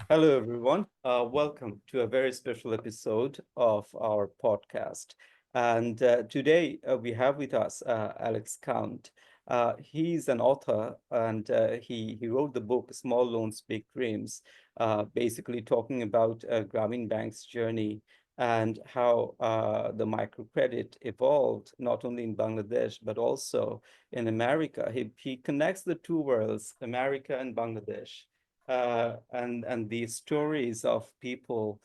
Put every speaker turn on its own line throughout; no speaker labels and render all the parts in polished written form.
Hello, everyone. Welcome to a very special episode of our podcast. And today we have with us Alex Count. He's an author and he wrote the book Small Loans, Big Dreams, basically talking about Grameen Bank's journey and how the microcredit evolved not only in Bangladesh but also in America. He connects the two worlds, America and Bangladesh, and the stories of people,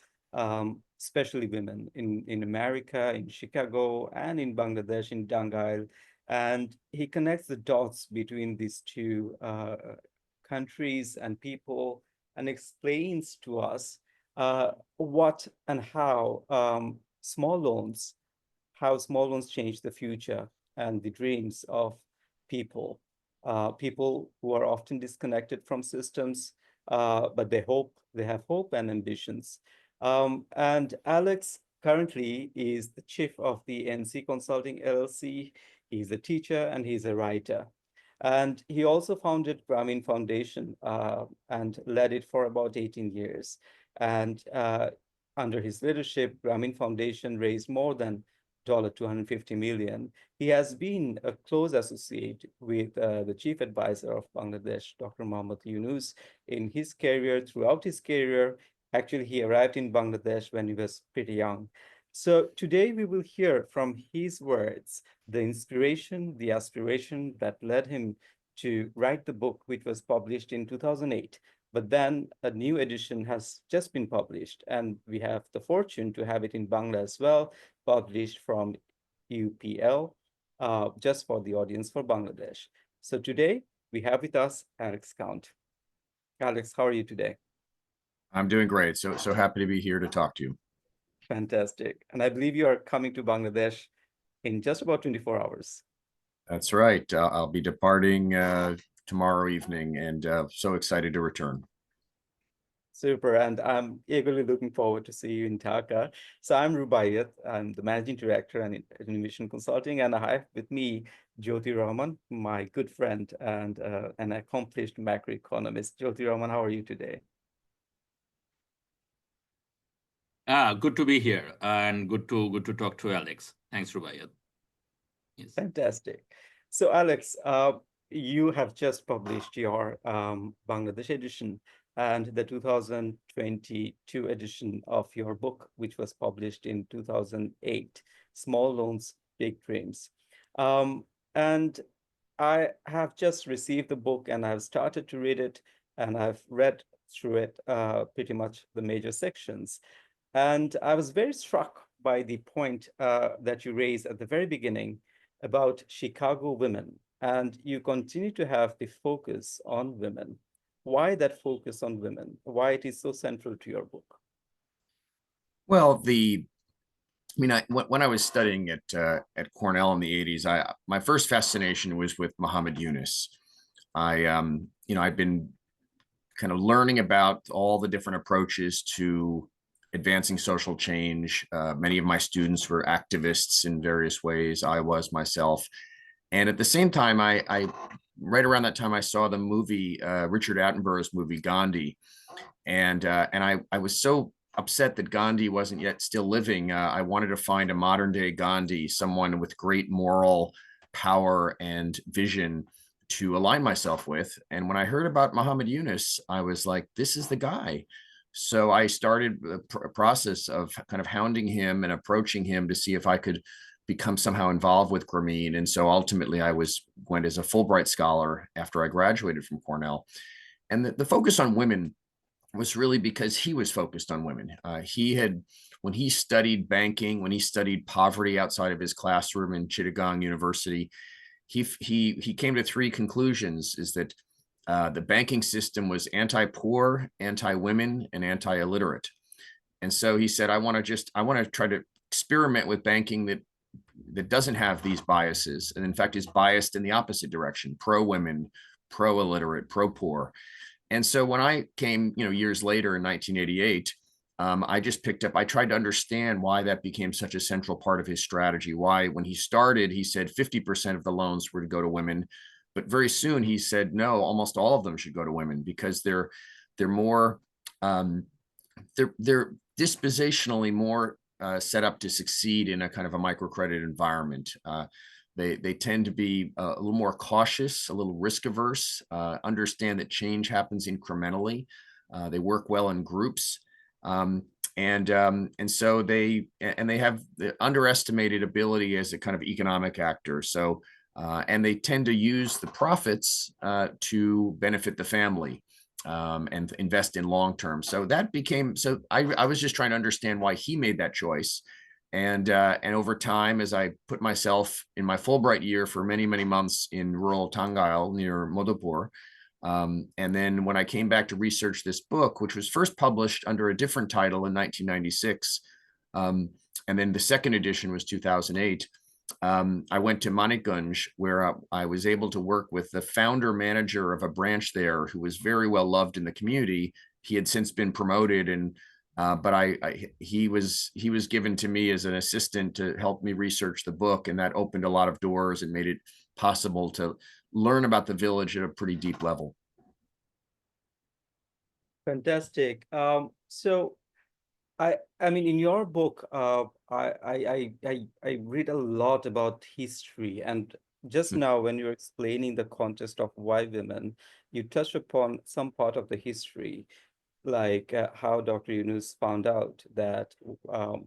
especially women in America, in Chicago, and in Bangladesh, in Dangail. And he connects the dots between these two countries and people and explains to us what and how small loans change the future and the dreams of people, people who are often disconnected from systems, but they have hope and ambitions. And Alex currently is the chief of the NC Consulting LLC. He's a teacher and he's a writer. And he also founded Grameen Foundation and led it for about 18 years. And under his leadership, Grameen Foundation raised more than $250 million. He has been a close associate with the chief advisor of Bangladesh, Dr. Mohammad Yunus, in his career, throughout his career. Actually, he arrived in Bangladesh when he was pretty young. So today we will hear from his words the inspiration, the aspiration that led him to write the book, which was published in 2008. But then a new edition has just been published, and we have the fortune to have it in Bangla as well, published from UPL, just for the audience for Bangladesh. So today we have with us Alex Count. Alex, how are you today?
I'm doing great. So happy to be here to talk to you.
Fantastic. And I believe you are coming to Bangladesh in just about 24 hours.
That's right. I'll be departing tomorrow evening, and so excited to return.
Super, and I'm eagerly looking forward to see you in Dhaka. So I'm Rubaiyat, I'm the Managing Director at Innovation Consulting, and I have with me Jyoti Rahman, my good friend and an accomplished macroeconomist. Jyoti Rahman, how are you today?
Good to be here and good to talk to Alex. Thanks, Rubaiyat. Yes.
Fantastic. So Alex, you have just published your Bangladesh edition and the 2022 edition of your book, which was published in 2008, Small Loans, Big Dreams. And I have just received the book and I've started to read it, and I've read through it pretty much the major sections. And I was very struck by the point that you raised at the very beginning about Chicago women. And you continue to have the focus on women. Why that focus on women? Why it is so central to your book?
Well, when I was studying at Cornell in the '80s, my first fascination was with Muhammad Yunus. I'd been kind of learning about all the different approaches to advancing social change. Many of my students were activists in various ways. I was myself. And at the same time, I right around that time, I saw the movie, Richard Attenborough's movie, Gandhi. And I was so upset that Gandhi wasn't yet still living. I wanted to find a modern day Gandhi, someone with great moral power and vision to align myself with. And when I heard about Muhammad Yunus, I was like, this is the guy. So I started a process of kind of hounding him and approaching him to see if I could become somehow involved with Grameen. And so ultimately I went as a Fulbright scholar after I graduated from Cornell. And the focus on women was really because he was focused on women. When he studied banking, when he studied poverty outside of his classroom in Chittagong University, he came to three conclusions: is that the banking system was anti-poor, anti-women, and anti-illiterate. And so he said, I want to try to experiment with banking that doesn't have these biases, and in fact is biased in the opposite direction: pro-women, pro-illiterate, pro-poor. And so when I came, years later in 1988, I tried to understand why that became such a central part of his strategy. Why, when he started, he said 50% of the loans were to go to women, but very soon he said, no, almost all of them should go to women because they're more they're dispositionally more set up to succeed in a kind of a microcredit environment. They tend to be a little more cautious, a little risk averse, understand that change happens incrementally. They work well in groups. And so they have the underestimated ability as a kind of economic actor. So and they tend to use the profits to benefit the family and invest in long term. So that became, so I was just trying to understand why he made that choice. And over time, as I put myself in my Fulbright year for many, many months in rural Tangail near Modopur, and then when I came back to research this book, which was first published under a different title in 1996, and then the second edition was 2008, I went to Manikganj, where I was able to work with the founder manager of a branch there who was very well loved in the community. He had since been promoted, and but he was given to me as an assistant to help me research the book, and that opened a lot of doors and made it possible to learn about the village at a pretty deep level.
Fantastic. So I mean, in your book, I read a lot about history, and just now when you're explaining the context of why women, you touched upon some part of the history, like how Dr. Yunus found out that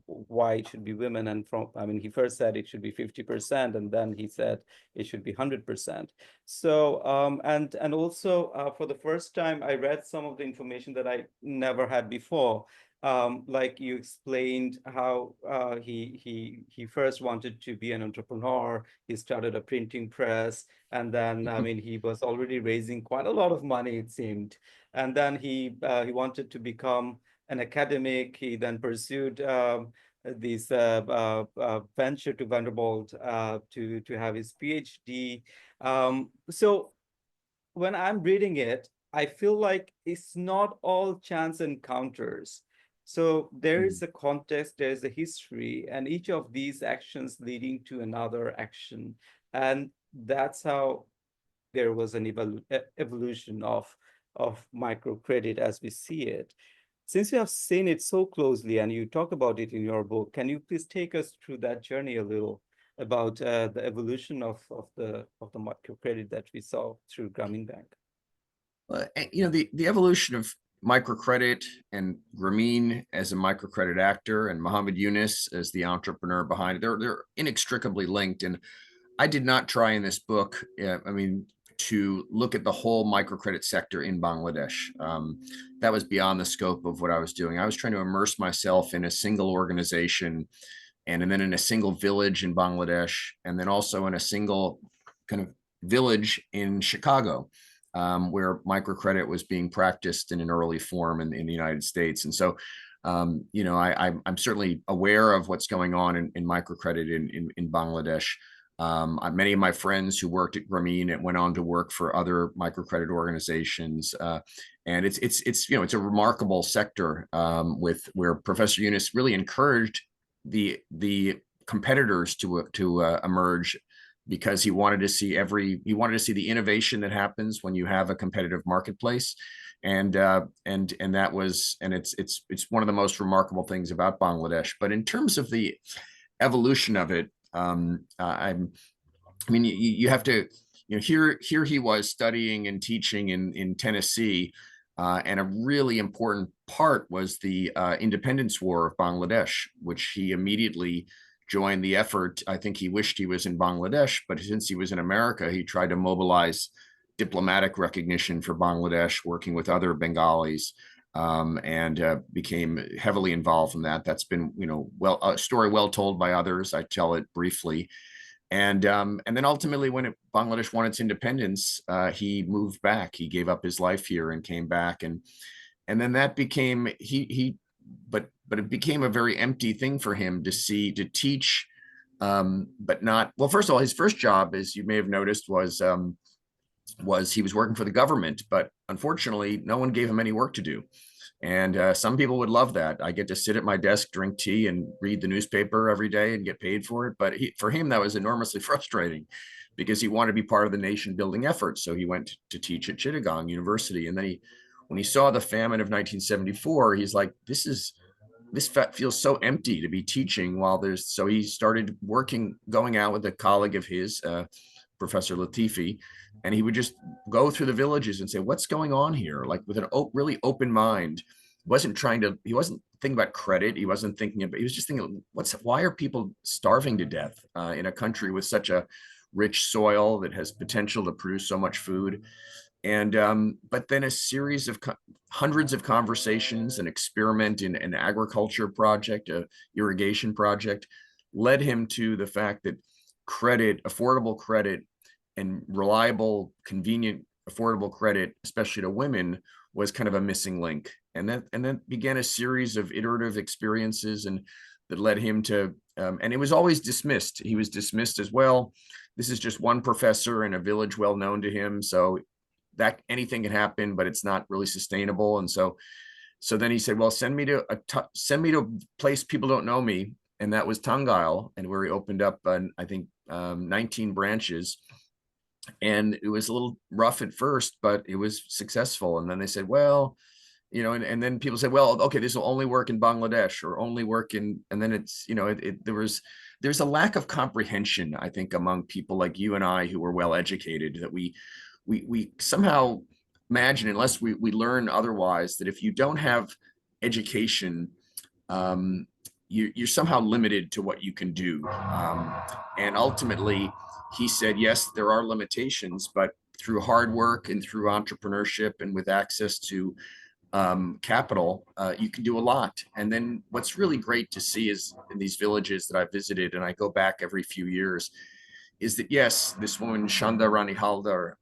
why it should be women, and I mean, he first said it should be 50%, and then he said it should be 100%. So and also for the first time, I read some of the information that I never had before. Like you explained how he first wanted to be an entrepreneur. He started a printing press, and then I mean, he was already raising quite a lot of money, it seemed. And then he wanted to become an academic. He then pursued this venture to Vanderbilt to have his PhD. So when I'm reading it, I feel like it's not all chance encounters. So there is a context, there's a history, and each of these actions leading to another action. And that's how there was an evolution of microcredit as we see it. Since you have seen it so closely and you talk about it in your book, can you please take us through that journey a little about the evolution of the microcredit that we saw through Grameen Bank?
You know, the evolution of microcredit and Grameen as a microcredit actor and Muhammad Yunus as the entrepreneur behind it, they're inextricably linked. And I did not try in this book, I mean, to look at the whole microcredit sector in Bangladesh. That was beyond the scope of what I was doing. I was trying to immerse myself in a single organization, and then in a single village in Bangladesh, and then also in a single kind of village in Chicago, where microcredit was being practiced in an early form in the United States. And so, you know, I'm certainly aware of what's going on in microcredit in Bangladesh. Many of my friends who worked at Grameen and went on to work for other microcredit organizations, and it's you know, it's a remarkable sector with where Professor Yunus really encouraged the competitors to emerge, because he wanted to see the innovation that happens when you have a competitive marketplace, and that was, and it's one of the most remarkable things about Bangladesh. But in terms of the evolution of it, I mean, you have to, you know, here he was studying and teaching in Tennessee, and a really important part was the independence war of Bangladesh, which he immediately joined the effort. I think he wished he was in Bangladesh, but since he was in America, he tried to mobilize diplomatic recognition for Bangladesh, working with other Bengalis, and became heavily involved in that. That's been, you know, a story well told by others. I tell it briefly. And then ultimately, when Bangladesh won its independence, he moved back. He gave up his life here and came back, and then that became but it became a very empty thing for him to teach, but not, well, first of all, his first job, as you may have noticed, was he was working for the government, but unfortunately, no one gave him any work to do. And some people would love that. I get to sit at my desk, drink tea, and read the newspaper every day and get paid for it. But for him, that was enormously frustrating, because he wanted to be part of the nation building effort. So he went to teach at Chittagong University, and then he when he saw the famine of 1974, he's like, this feels so empty to be teaching while there's, so he started going out with a colleague of his, Professor Latifi, and he would just go through the villages and say, what's going on here? Like with an really open mind. He wasn't thinking about credit. He wasn't thinking about, he was just thinking, why are people starving to death in a country with such a rich soil that has potential to produce so much food? And but then a series of hundreds of conversations, an experiment in an agriculture project, a irrigation project, led him to the fact that credit, affordable credit, and reliable, convenient, affordable credit, especially to women, was kind of a missing link. And then began a series of iterative experiences, and that led him to, and it was always dismissed. He was dismissed as, well, this is just one professor in a village well known to him, so that anything can happen, but it's not really sustainable. And so then he said, well, send me to a place people don't know me. And that was Tangile, and where he opened up, I think, 19 branches. And it was a little rough at first, but it was successful. And then they said, well, and then people said, well, okay, this will only work in Bangladesh, or only work in, and then it's, there's a lack of comprehension, I think, among people like you and I, who are well educated, that we somehow imagine, unless we learn otherwise, that if you don't have education, you're somehow limited to what you can do. And ultimately, he said, yes, there are limitations, but through hard work and through entrepreneurship and with access to capital, you can do a lot. And then what's really great to see is in these villages that I visited, and I go back every few years, is that, yes, this woman, Shanda Rani Haldar,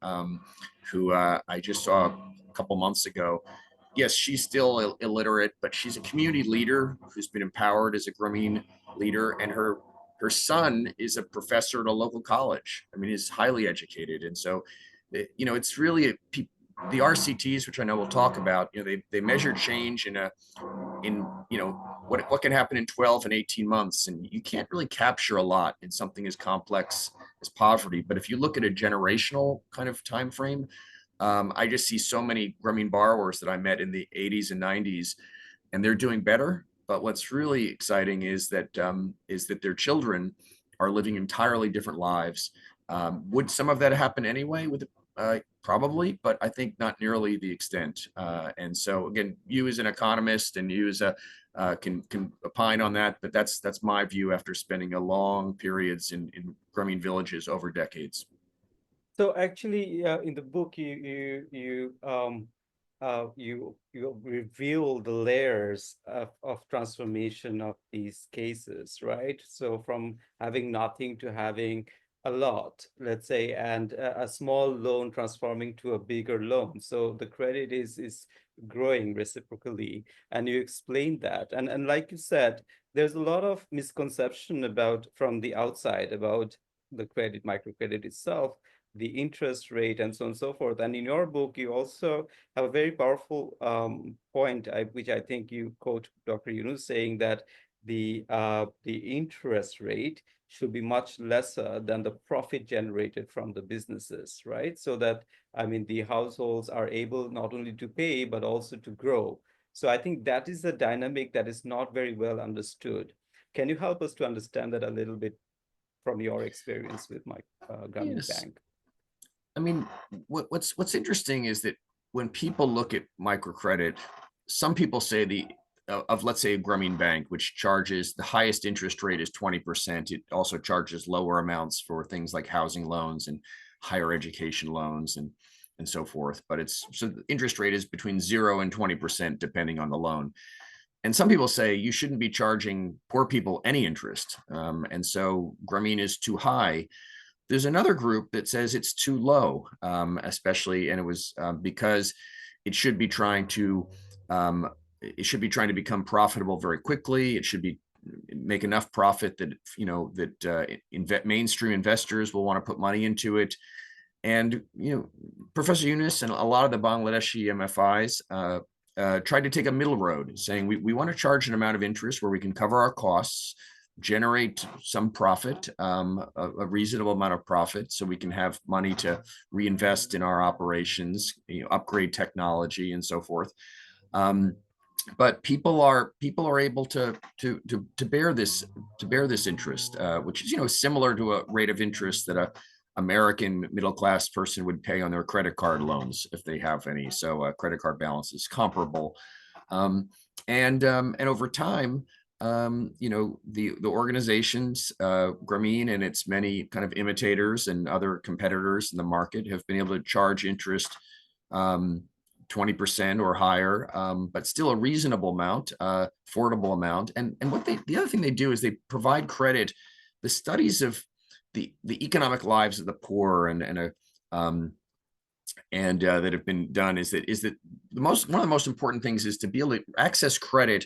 who I just saw a couple months ago, yes, she's still illiterate, but she's a community leader who's been empowered as a Grameen leader, and her son is a professor at a local college. I mean, he's highly educated. And so, it's really the RCTs, which I know we'll talk about, they measure change in what can happen in 12 and 18 months. And you can't really capture a lot in something as complex as poverty. But if you look at a generational kind of time frame, I just see so many Grameen borrowers that I met in the 80s and 90s, and they're doing better. But what's really exciting is that their children are living entirely different lives. Would some of that happen anyway? Probably, but I think not nearly the extent. And so again, you as an economist, and you as can opine on that, but that's my view after spending a long periods in Grameen villages over decades.
So actually, in the book, you reveal the layers of transformation of these cases, right? So from having nothing to having a lot, let's say, and a small loan transforming to a bigger loan. So the credit is growing reciprocally, and you explained that. And like you said, there's a lot of misconception from the outside about the microcredit itself, the interest rate, and so on and so forth. And in your book, you also have a very powerful point, which I think you quote Dr. Yunus saying that the interest rate should be much lesser than the profit generated from the businesses, right? So that, I mean, the households are able not only to pay, but also to grow. So I think that is a dynamic that is not very well understood. Can you help us to understand that a little bit from your experience with Grameen
Yes.
Bank?
I mean, what's interesting is that when people look at microcredit, some people say let's say a Grameen Bank, which charges the highest interest rate is 20%. It also charges lower amounts for things like housing loans and higher education loans and so forth. But so the interest rate is between 0 and 20%, depending on the loan. And some people say you shouldn't be charging poor people any interest. And so Grameen is too high. There's another group that says it's too low, especially, and it was because it should be trying to become profitable very quickly. It should make enough profit that mainstream investors will want to put money into it. And Professor Yunus and a lot of the Bangladeshi MFIs tried to take a middle road, saying we want to charge an amount of interest where we can cover our costs, generate some profit, a reasonable amount of profit, so we can have money to reinvest in our operations, upgrade technology and so forth. But people are able to bear this interest, which is similar to a rate of interest that a American middle class person would pay on their credit card loans if they have any. So credit card balance is comparable, and over time, the organizations, Grameen and its many kind of imitators and other competitors in the market have been able to charge interest 20% or higher, but still a reasonable amount, affordable amount. And the other thing they do is they provide credit. The studies of the economic lives of the poor and that have been done is that one of the most important things is to be able to access credit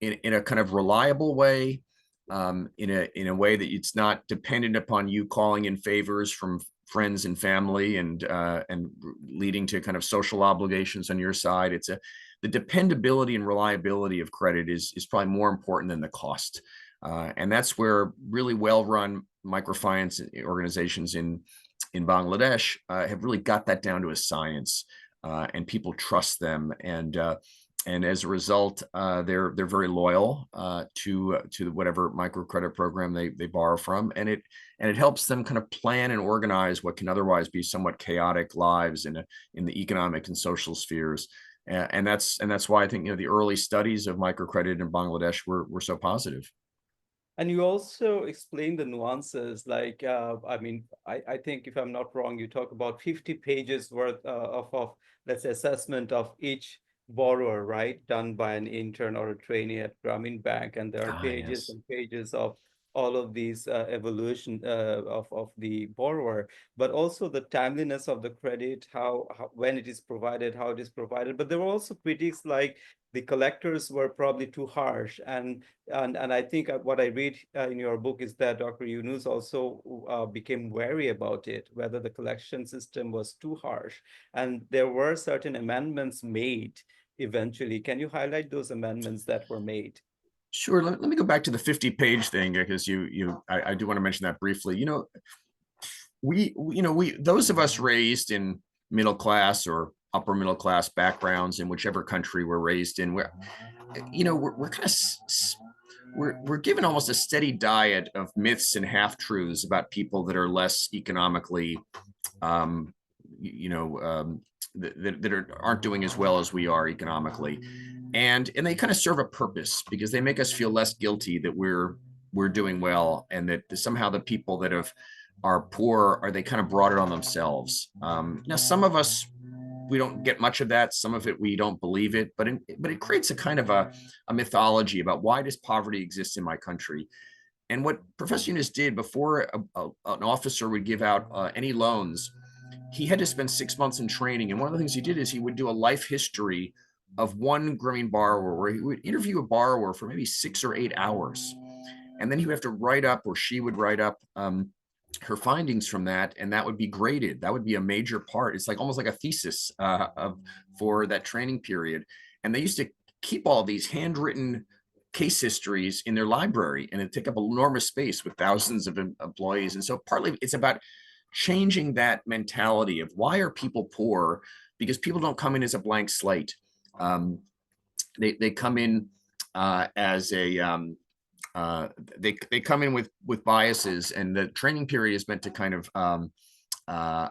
in a kind of reliable way, in a way that it's not dependent upon you calling in favors from friends and family and leading to kind of social obligations on your side. The dependability and reliability of credit is probably more important than the cost. And that's where really well-run microfinance organizations in Bangladesh have really got that down to a science, and people trust them. And as a result, they're very loyal to whatever microcredit program they borrow from, and it helps them kind of plan and organize what can otherwise be somewhat chaotic lives in the economic and social spheres. And that's why I think the early studies of microcredit in Bangladesh were so positive.
And you also explain the nuances, like, I think if I'm not wrong, you talk about 50 pages worth of let's say, assessment of each borrower, right, done by an intern or a trainee at Grameen Bank, and there are pages
Yes.
and pages of all of these evolution of the borrower, but also the timeliness of the credit, how when it is provided, how it is provided. But there were also critiques like the collectors were probably too harsh, and I think what I read in your book is that Dr. Yunus also became wary about it, whether the collection system was too harsh, and there were certain amendments made eventually. Can you highlight those amendments that were made?
Sure. Let me go back to the 50-page thing, because I do want to mention that briefly. We those of us raised in middle class or upper middle class backgrounds in whichever country we're raised in, we're kind of we're given almost a steady diet of myths and half truths about people that are less economically, that aren't doing as well as we are economically, and they kind of serve a purpose because they make us feel less guilty that we're doing well, and that somehow the people that are poor they kind of brought it on themselves. Now, some of us, we don't get much of that. Some of it we don't believe it, but it creates a kind of a mythology about why does poverty exist in my country. And what Professor Yunus did before an officer would give out any loans, he had to spend 6 months in training. And one of the things he did is he would do a life history of one Grameen borrower, where he would interview a borrower for maybe 6 or 8 hours. And then he would have to write up, or she would write up her findings from that, and that would be graded. That would be a major part. It's like almost like a thesis for that training period. And they used to keep all these handwritten case histories in their library, and it take up enormous space with thousands of employees. And so partly it's about changing that mentality of why are people poor, because people don't come in as a blank slate. They come in as a they come in with biases, and the training period is meant to kind of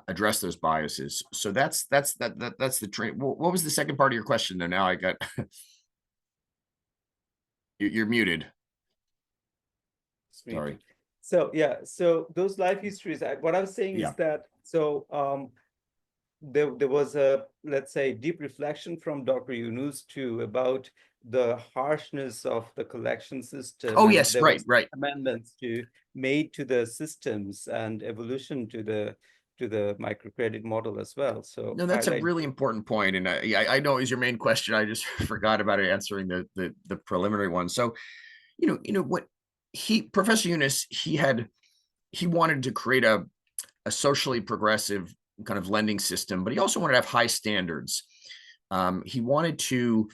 address those biases. So that's the train. What was the second part of your question there? Now I got you're muted. Sorry.
So yeah, so those life histories, what I was saying is that, so there was a, let's say, deep reflection from Dr. Yunus too about the harshness of the collection system.
Oh, yes, right.
Amendments made to the systems and evolution to the microcredit model as well. So
no, that's a really important point, and I know is your main question. I just forgot about answering the preliminary one. So, what Professor Yunus, he wanted to create a socially progressive kind of lending system, but he also wanted to have high standards. He wanted to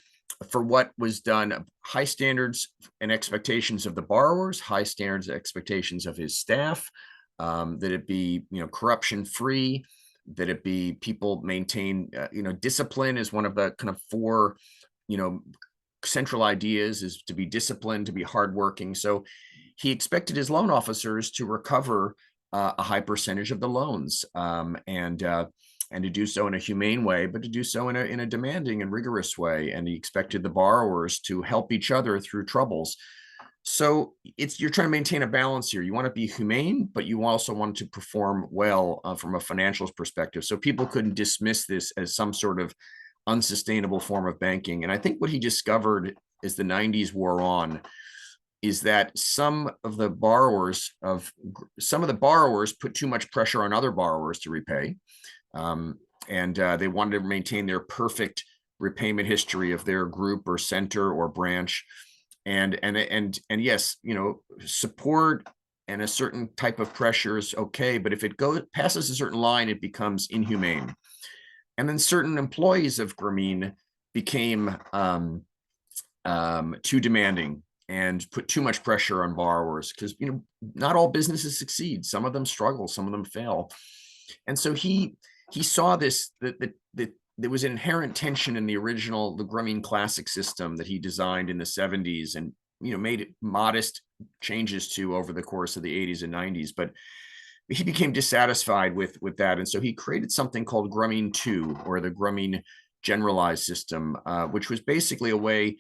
for what was done, high standards and expectations of the borrowers, high standards and expectations of his staff, that it be, corruption free, that it be people maintain, discipline is one of the kind of four, central ideas, is to be disciplined, to be hardworking. So he expected his loan officers to recover a high percentage of the loans, and to do so in a humane way, but to do so in a demanding and rigorous way. And he expected the borrowers to help each other through troubles. So you're trying to maintain a balance here. You want to be humane, but you also want to perform well from a financials perspective. So people couldn't dismiss this as some sort of unsustainable form of banking. And I think what he discovered as the 90s wore on is that some of the borrowers put too much pressure on other borrowers to repay. And they wanted to maintain their perfect repayment history of their group or center or branch. And yes, support and a certain type of pressure is okay, but if it passes a certain line, it becomes inhumane. And then certain employees of Grameen became too demanding and put too much pressure on borrowers, because not all businesses succeed. Some of them struggle, some of them fail. And so he saw this, that there was an inherent tension in the Grameen Classic system that he designed in the 70s and made modest changes to over the course of the 80s and 90s. But he became dissatisfied with that. And so he created something called Grameen 2, or the Grameen Generalized System, which was basically a way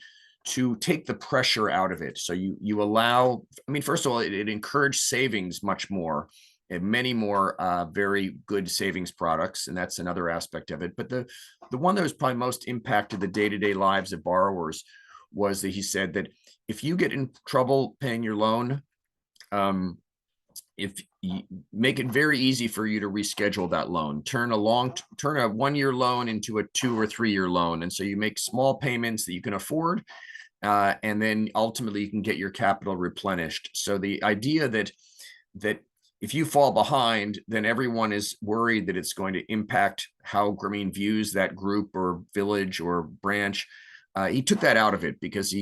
to take the pressure out of it. So you allow, first of all, it encouraged savings much more, and many more very good savings products. And that's another aspect of it. But the one that was probably most impacted the day-to-day lives of borrowers was that he said that if you get in trouble paying your loan, if you make it very easy for you to reschedule that loan, turn a 1-year loan into a 2 or 3 year loan. And so you make small payments that you can afford, and then ultimately you can get your capital replenished. So the idea that if you fall behind, then everyone is worried that it's going to impact how Grameen views that group or village or branch. He took that out of it because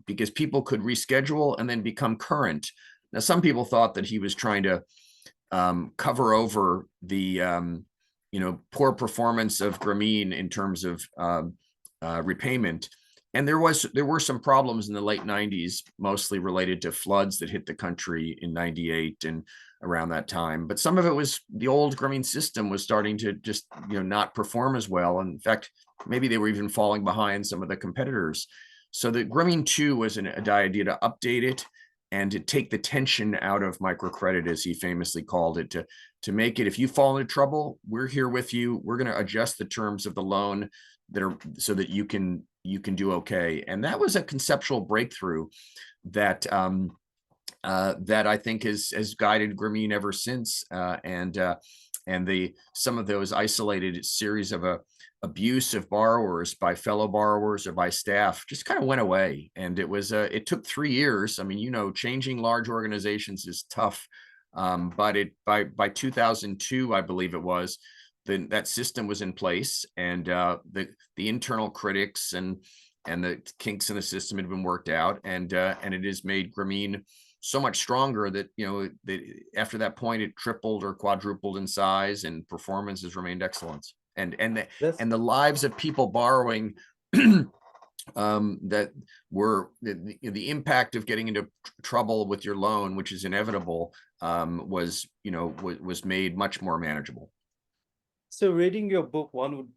because people could reschedule and then become current. Now, some people thought that he was trying to cover over the poor performance of Grameen in terms of repayment. And there were some problems in the late 90s, mostly related to floods that hit the country in 98 and around that time. But some of it was the old Grameen system was starting to just not perform as well. And in fact, maybe they were even falling behind some of the competitors. So the Grameen 2 was an idea to update it and to take the tension out of microcredit, as he famously called it, to make it, if you fall into trouble, we're here with you. We're going to adjust the terms of the loan so that you can do okay. And that was a conceptual breakthrough that that I think has guided Grameen ever since. And some of those isolated series of abuse of borrowers by fellow borrowers or by staff just kind of went away. And it took 3 years. Changing large organizations is tough. But by 2002, I believe it was, that system was in place, and the internal critics and the kinks in the system had been worked out, and it has made Grameen so much stronger that after that point it tripled or quadrupled in size, and performance has remained excellent. And the lives of people borrowing that were the impact of getting into trouble with your loan, which is inevitable, was made much more manageable.
So reading your book, one would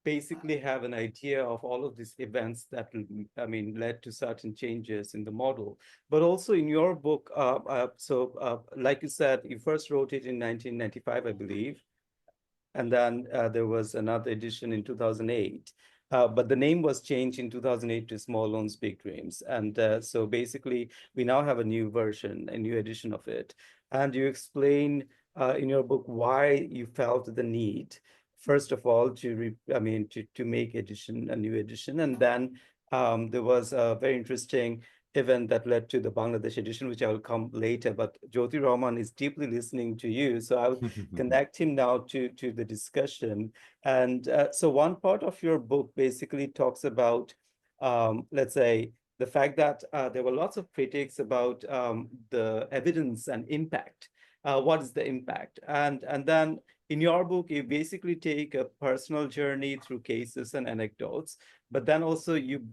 basically have an idea of all of these events that led to certain changes in the model. But also in your book, like you said, you first wrote it in 1995, I believe, and then there was another edition in 2008. But the name was changed in 2008 to Small Loans, Big Dreams. And so basically, we now have a new version, a new edition of it. And you explain in your book why you felt the need, first of all, to make a new edition. And then there was a very interesting event that led to the Bangladesh edition, which I will come later. But Jyoti Rahman is deeply listening to you, so I'll connect him now to the discussion. And so one part of your book basically talks about let's say, the fact that there were lots of critics about the evidence and impact. What is the impact? And then in your book, you basically take a personal journey through cases and anecdotes, but then also you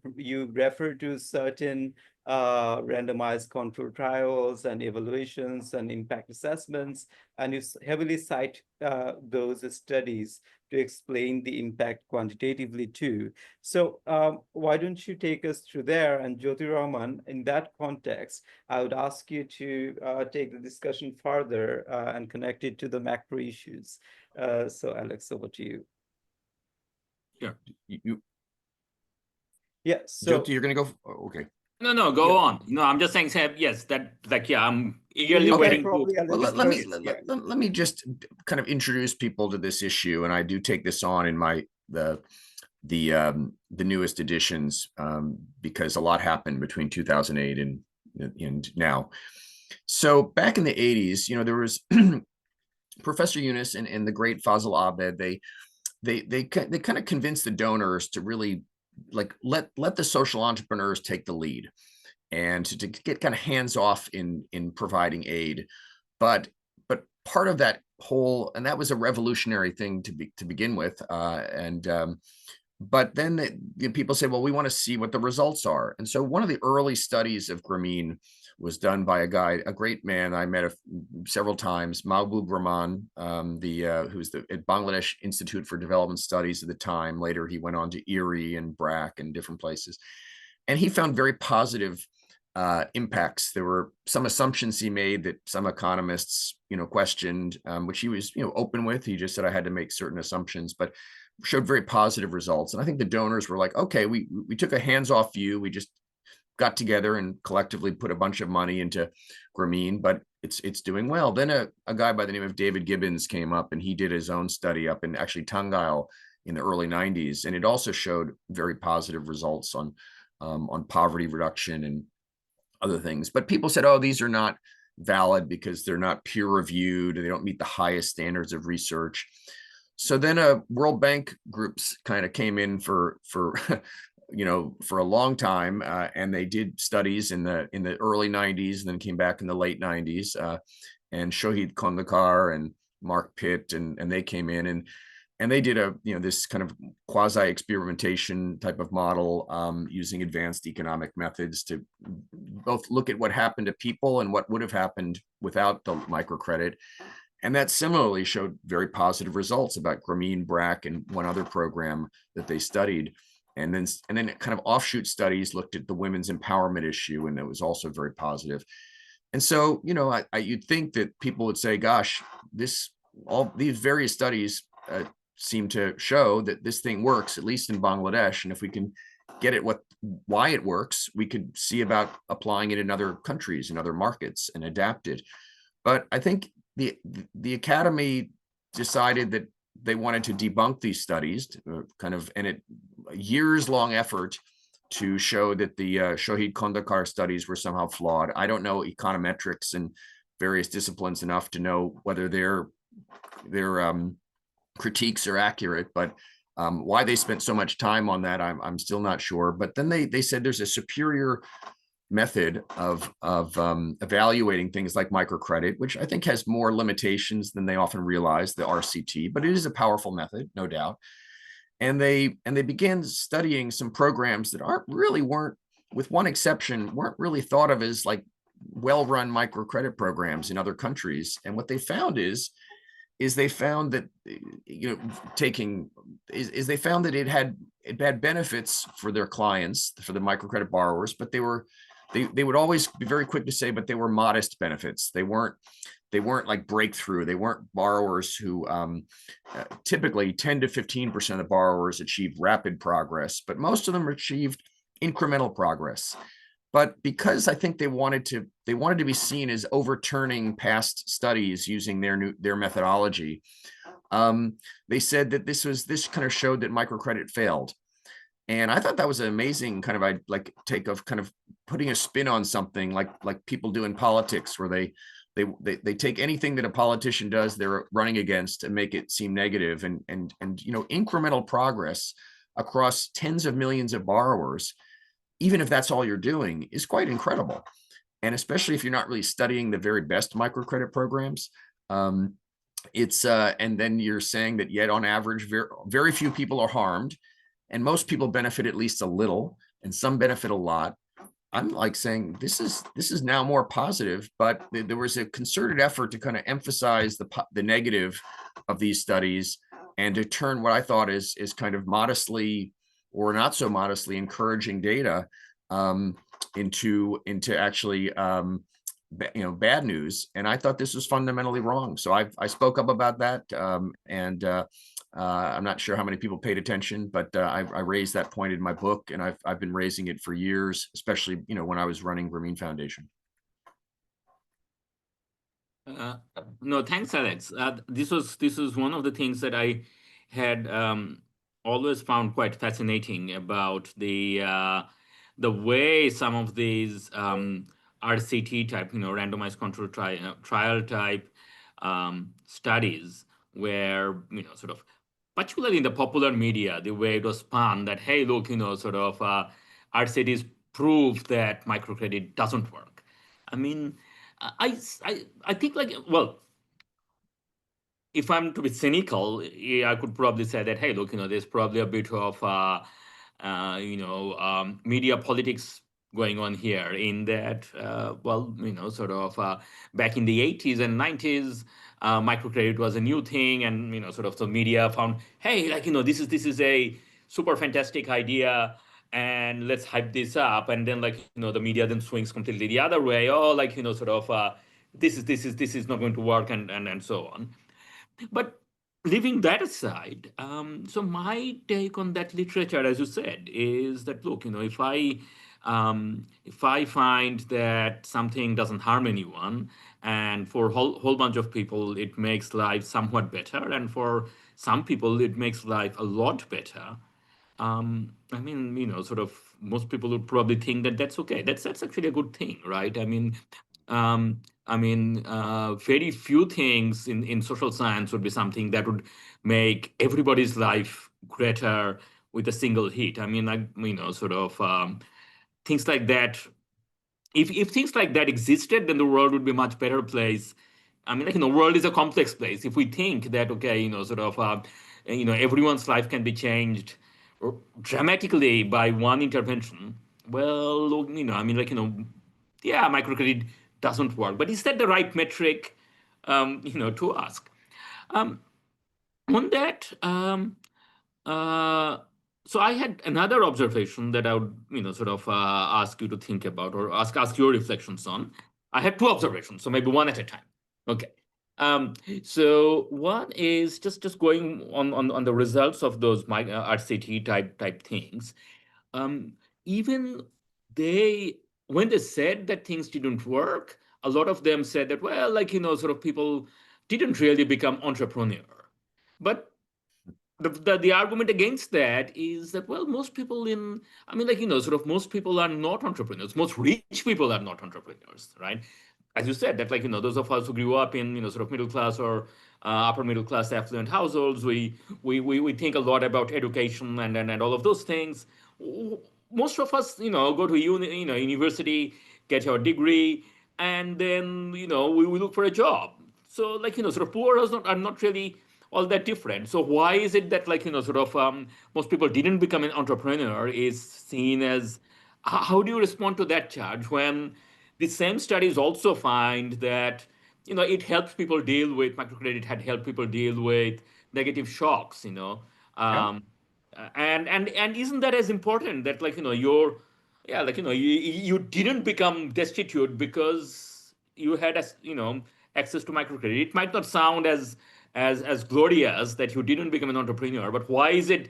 refer to certain randomized control trials and evaluations and impact assessments, and you heavily cite those studies to explain the impact quantitatively too. So why don't you take us through there? And Jyotirahman, in that context, I would ask you to take the discussion further and connect it to the macro issues. So Alex, over to you.
Sure.
Yeah, so
Jyoti, you're going to go. Okay.
No, go on. No, I'm just saying, yes, that like, yeah, I'm eagerly
you
waiting
can probably
to.
Well,
Alex
let me
first. Yeah.
let me just kind of introduce people to this issue, and I do take this on in my the newest editions because a lot happened between 2008 and now. So back in the 80s, there was Professor Yunus and the great Fazl Abed. They kind of convinced the donors to really like let the social entrepreneurs take the lead and to get kind of hands off in providing aid. But part of that whole, and that was a revolutionary thing to begin with. But then people say, well, we want to see what the results are. And so one of the early studies of Grameen was done by a great man I met several times, Mahbub Rahman, who's at Bangladesh Institute for Development Studies at the time. Later, he went on to IRI and BRAC and different places. And he found very positive impacts. There were some assumptions he made that some economists, questioned, which he was, open with. He just said, I had to make certain assumptions, but showed very positive results. And I think the donors were like, okay, we took a hands-off view. We just got together and collectively put a bunch of money into Grameen, but it's doing well. Then a guy by the name of David Gibbons came up and he did his own study up in actually Tangail in the early 90s. And it also showed very positive results on poverty reduction and other things. But people said, oh, these are not valid because they're not peer reviewed. They don't meet the highest standards of research. So then World Bank groups kind of came in for for a long time, and they did studies in the early 90s, and then came back in the late 90s, and Shohid Kondakar and Mark Pitt, and they came in and they did this kind of quasi experimentation type of model using advanced economic methods to both look at what happened to people and what would have happened without the microcredit. And that similarly showed very positive results about Grameen, BRAC, and one other program that they studied. And then kind of offshoot studies looked at the women's empowerment issue, and it was also very positive. And so, you'd think that people would say, gosh, all these various studies seem to show that this thing works, at least in Bangladesh. And if we can get at why it works, we could see about applying it in other countries and other markets and adapt it. But I think the Academy decided that they wanted to debunk these studies, and a years-long effort to show that the Shohid Kondakar studies were somehow flawed. I don't know econometrics and various disciplines enough to know whether their critiques are accurate, but why they spent so much time on that, I'm still not sure. But then they said there's a superior method of evaluating things like microcredit, which I think has more limitations than they often realize, the RCT, but it is a powerful method, no doubt. And they began studying some programs that weren't, with one exception, weren't really thought of as like well-run microcredit programs in other countries. And what they found is they found that they found that it had benefits for their clients, for the microcredit borrowers, but they would always be very quick to say, but they were modest benefits. They weren't like breakthrough. They weren't borrowers who typically 10 to 15% of the borrowers achieved rapid progress, but most of them achieved incremental progress. But because I think they wanted to be seen as overturning past studies using their methodology, they said that this kind of showed that microcredit failed. And I thought that was an amazing kind of take of kind of putting a spin on something like people do in politics, where they take anything that a politician does they're running against and make it seem negative. And incremental progress across tens of millions of borrowers even if that's all you're doing, is quite incredible. And especially if you're not really studying the very best microcredit programs, and then you're saying that yet on average, very few people are harmed, and most people benefit at least a little, and some benefit a lot. I'm like saying this is now more positive, but there was a concerted effort to kind of emphasize the negative of these studies and to turn what I thought is kind of modestly or not so modestly encouraging data into actually bad news. And I thought this was fundamentally wrong. So I spoke up about that, and I'm not sure how many people paid attention, but I raised that point in my book, and I've been raising it for years, especially when I was running Grameen Foundation.
No, thanks, Alex. This is one of the things that I had always found quite fascinating about the way some of these RCT type, randomized control trial type studies, where sort of, particularly in the popular media, the way it was spun that, hey, look, sort of RCTs prove that microcredit doesn't work. I mean, I think, like, well, if I'm to be cynical, I could probably say that, hey, look, there's probably a bit of media politics going on here, in that, sort of back in the 80s and 90s, microcredit was a new thing, and sort of the media found, hey, like, this is a super fantastic idea, and let's hype this up. And then, like, the media then swings completely the other way. Oh, like, sort of this is not going to work, and so on. But leaving that aside, so my take on that literature, as you said, is that, look, if I find that something doesn't harm anyone, and for a whole bunch of people it makes life somewhat better, and for some people it makes life a lot better, I mean, sort of, most people would probably think that that's okay. That's actually a good thing, right? Very few things in social science would be something that would make everybody's life greater with a single hit. I mean, like, sort of things like that. If things like that existed, then the world would be a much better place. I mean, like, the world is a complex place. If we think that, okay, sort of, everyone's life can be changed dramatically by one intervention, well, look, I mean, like, yeah, microcredit doesn't work. But is that the right metric, to ask? On that, so I had another observation that I would, sort of ask you to think about, or ask your reflections on. I had two observations, so maybe one at a time. Okay. So one is just going on the results of those RCT type things. Even when they said that things didn't work, a lot of them said that, well, like, sort of, people didn't really become entrepreneur. But the argument against that is that, well, most people sort of, most people are not entrepreneurs. Most rich people are not entrepreneurs, right? As you said, that, like, those of us who grew up in, sort of middle class or upper middle class affluent households, we think a lot about education and all of those things. Most of us, go to university, get our degree, and then, we look for a job. So, like, sort of, poor are not really all that different. So why is it that, like, sort of, most people didn't become an entrepreneur is seen as, how do you respond to that charge, when the same studies also find that, it helps people deal with, microcredit had helped people deal with negative shocks,
Yeah.
And isn't that as important, that, like, you didn't become destitute because you had, access to microcredit. It might not sound as glorious that you didn't become an entrepreneur, but why is it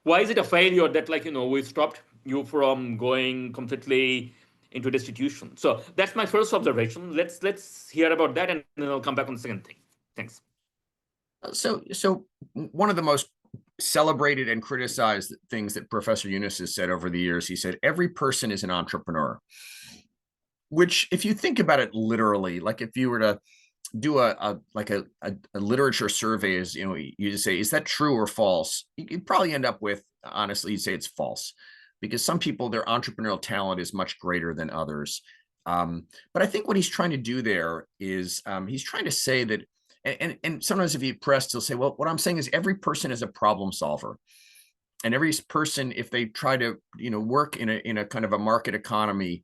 a failure that, like, we stopped you from going completely into destitution? So that's my first observation. Let's hear about that, and then I'll come back on the second thing. Thanks.
So one of the most celebrated and criticized things that Professor Yunus has said over the years, he said, every person is an entrepreneur. Which, if you think about it literally, like, if you were to do a literature survey, is, you just say, is that true or false? You'd probably end up with, honestly, you'd say it's false. because some people, their entrepreneurial talent is much greater than others. But I think what he's trying to do there is he's trying to say that, and sometimes if you press, he'll say, well, what I'm saying is every person is a problem solver. And every person, if they try to, work in a kind of a market economy,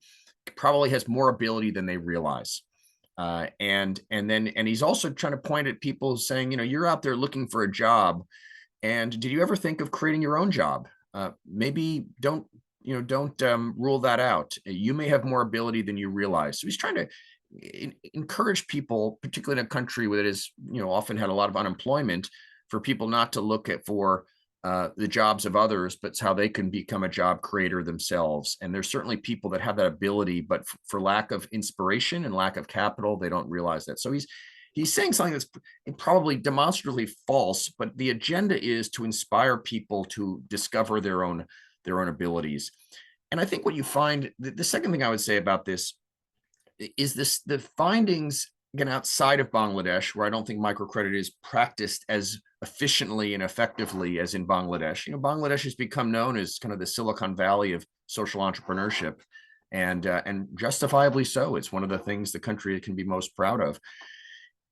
probably has more ability than they realize. And he's also trying to point at people saying, you're out there looking for a job, and did you ever think of creating your own job? Maybe don't rule that out. You may have more ability than you realize. So he's trying to encourage people, particularly in a country that has, often had a lot of unemployment, for people not to look for the jobs of others, but it's how they can become a job creator themselves. And there's certainly people that have that ability, but for lack of inspiration and lack of capital, they don't realize that. So he's saying something that's probably demonstrably false, but the agenda is to inspire people to discover their own abilities. And I think what you find, the second thing I would say about this is the findings, again, outside of Bangladesh, where I don't think microcredit is practiced as efficiently and effectively as in Bangladesh. Bangladesh has become known as kind of the Silicon Valley of social entrepreneurship, and justifiably so. It's one of the things the country can be most proud of.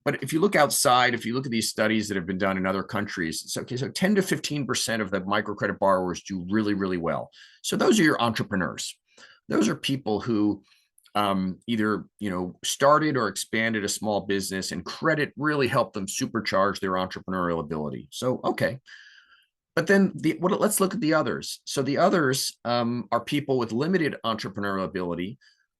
But if you look outside, if you look at these studies that have been done in other countries, so 10 to 15% of the microcredit borrowers do really, really well. So those are your entrepreneurs. Those are people who either started or expanded a small business, and credit really helped them supercharge their entrepreneurial ability. So okay, but then let's look at the others. So the others are people with limited entrepreneurial ability,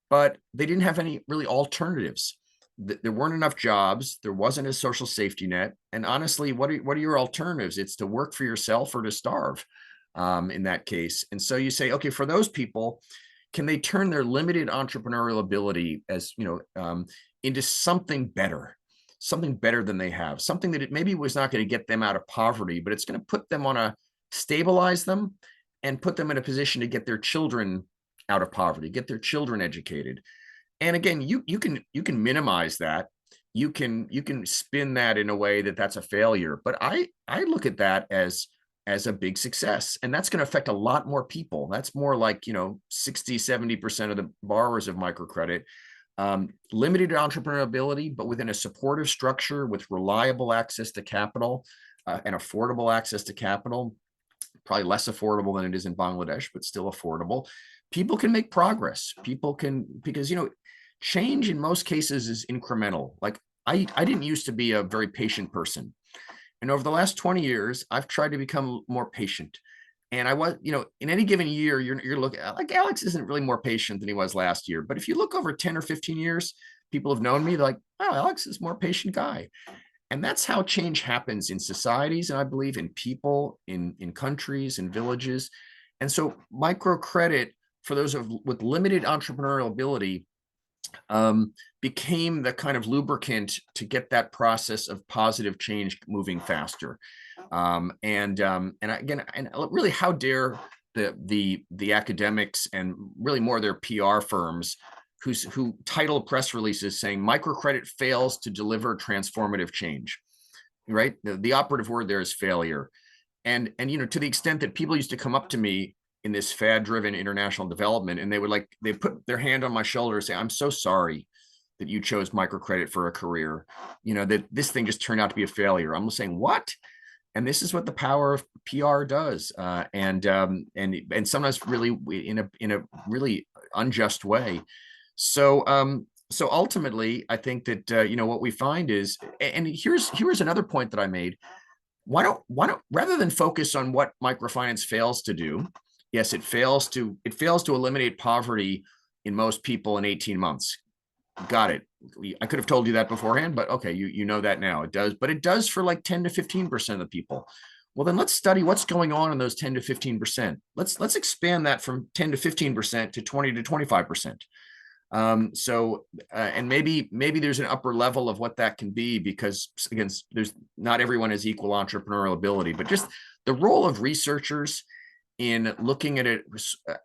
but they didn't have any really alternatives. There weren't enough jobs. There wasn't a social safety net. And honestly, what are your alternatives? It's to work for yourself or to starve in that case. And so you say, okay, for those people, can they turn their limited entrepreneurial ability as into something better than they have, something that it maybe was not going to get them out of poverty, but it's going to put them stabilize them and put them in a position to get their children out of poverty, get their children educated. And again, you can minimize that. You can spin that in a way that's a failure. But I look at that as a big success. And that's going to affect a lot more people. That's more like, 60-70% of the borrowers of microcredit, limited entrepreneurial ability, but within a supportive structure with reliable access to capital and affordable access to capital, probably less affordable than it is in Bangladesh, but still affordable. People can make progress. Because change in most cases is incremental. Like I didn't used to be a very patient person. And over the last 20 years, I've tried to become more patient. And I was, in any given year, you're looking like Alex isn't really more patient than he was last year. But if you look over 10 or 15 years, people have known me, they're like, oh, Alex is a more patient guy. And that's how change happens in societies. And I believe in people, in countries, in villages. And so microcredit for those with limited entrepreneurial ability became the kind of lubricant to get that process of positive change moving faster. And really, how dare the academics and really more their PR firms who title press releases saying microcredit fails to deliver transformative change, right? The operative word there is failure. And to the extent that people used to come up to me in this fad-driven international development, and they put their hand on my shoulder and say, I'm so sorry that you chose microcredit for a career, that this thing just turned out to be a failure. I'm saying, what? And this is what the power of PR does. And sometimes really in a really unjust way. So ultimately, I think that, what we find is, and here's another point that I made. Why don't rather than focus on what microfinance fails to do? Yes, it fails to eliminate poverty in most people in 18 months. Got it. I could have told you that beforehand, but okay, you know that now. It does, but it does for like 10 to 15% of the people. Well, then let's study what's going on in those 10 to 15%. Let's expand that from 10 to 15% to 20 to 25%. And maybe there's an upper level of what that can be, because again, there's not everyone has equal entrepreneurial ability, but just the role of researchers in looking at it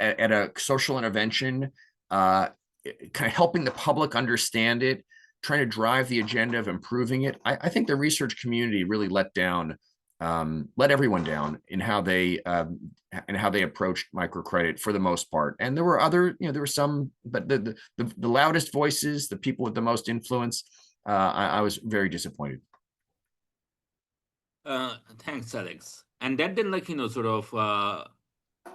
at a social intervention, kind of helping the public understand it, trying to drive the agenda of improving it. I think the research community really let down let everyone down in how they approached microcredit for the most part. And there were other, there were some, but the loudest voices, the people with the most influence, I was very disappointed.
Thanks, Alex. And that then, sort of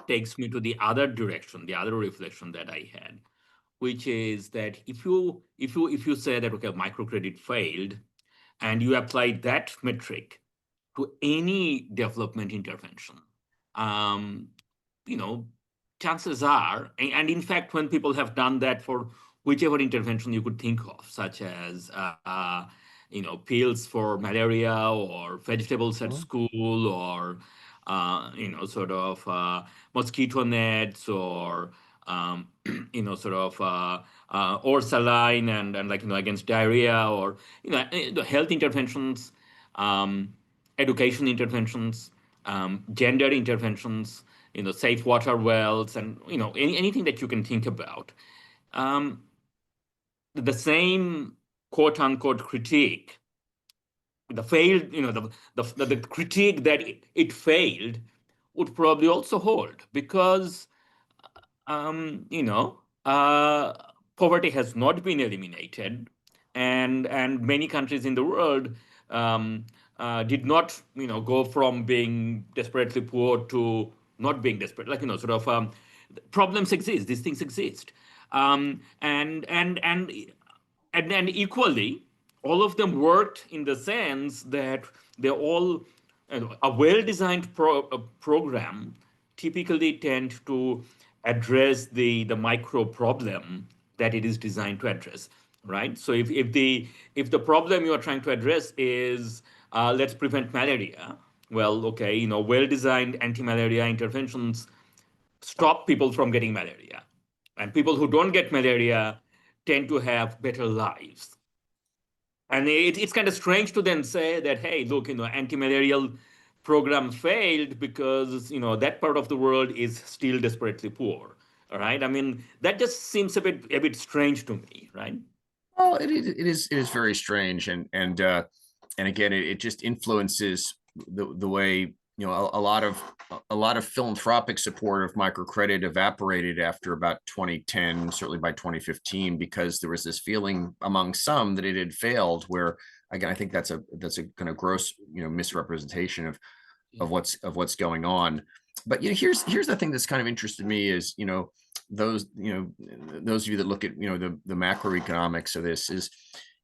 takes me to the other direction, the other reflection that I had, which is that if you say that okay, microcredit failed, and you apply that metric to any development intervention, chances are, and in fact, when people have done that for whichever intervention you could think of, such as pills for malaria or vegetables at school or sort of mosquito nets or sort of or saline and against diarrhea or the health interventions, education interventions, gender interventions, safe water wells, and anything that you can think about. The same quote unquote critique, the failed, the critique that it failed would probably also hold because poverty has not been eliminated, and many countries in the world did not go from being desperately poor to not being desperate. Problems exist, these things exist, and equally, all of them worked in the sense that they all a well-designed program typically tend to address the micro problem that it is designed to address, right? So if the problem you are trying to address is let's prevent malaria, well, okay, well-designed anti-malaria interventions stop people from getting malaria, and people who don't get malaria tend to have better lives. And it's kind of strange to then say that, hey, look, anti-malarial program failed because that part of the world is still desperately poor. All right. I mean, that just seems a bit strange to me, right?
Well, it is very strange, and again, it just influences the way a lot of philanthropic support of microcredit evaporated after about 2010, certainly by 2015, because there was this feeling among some that it had failed. Where again, I think that's a kind of gross misrepresentation of what's going on. But here's the thing that's kind of interested me is those of you that look at the macroeconomics of this is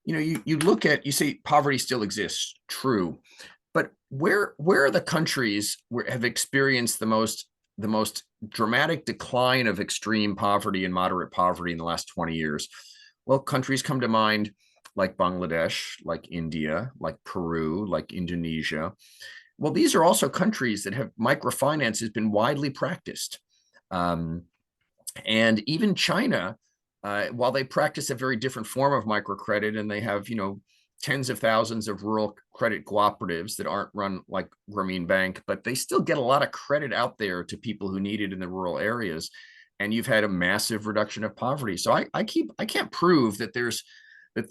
you look at, you say poverty still exists, true, but where are the countries where have experienced the most dramatic decline of extreme poverty and moderate poverty in the last 20 years? Well, countries come to mind like Bangladesh, like India, like Peru, like Indonesia. Well, these are also countries that have microfinance has been widely practiced. And even China, while they practice a very different form of microcredit, and they have, tens of thousands of rural credit cooperatives that aren't run like Grameen Bank, but they still get a lot of credit out there to people who need it in the rural areas. And you've had a massive reduction of poverty. So I can't prove that there's a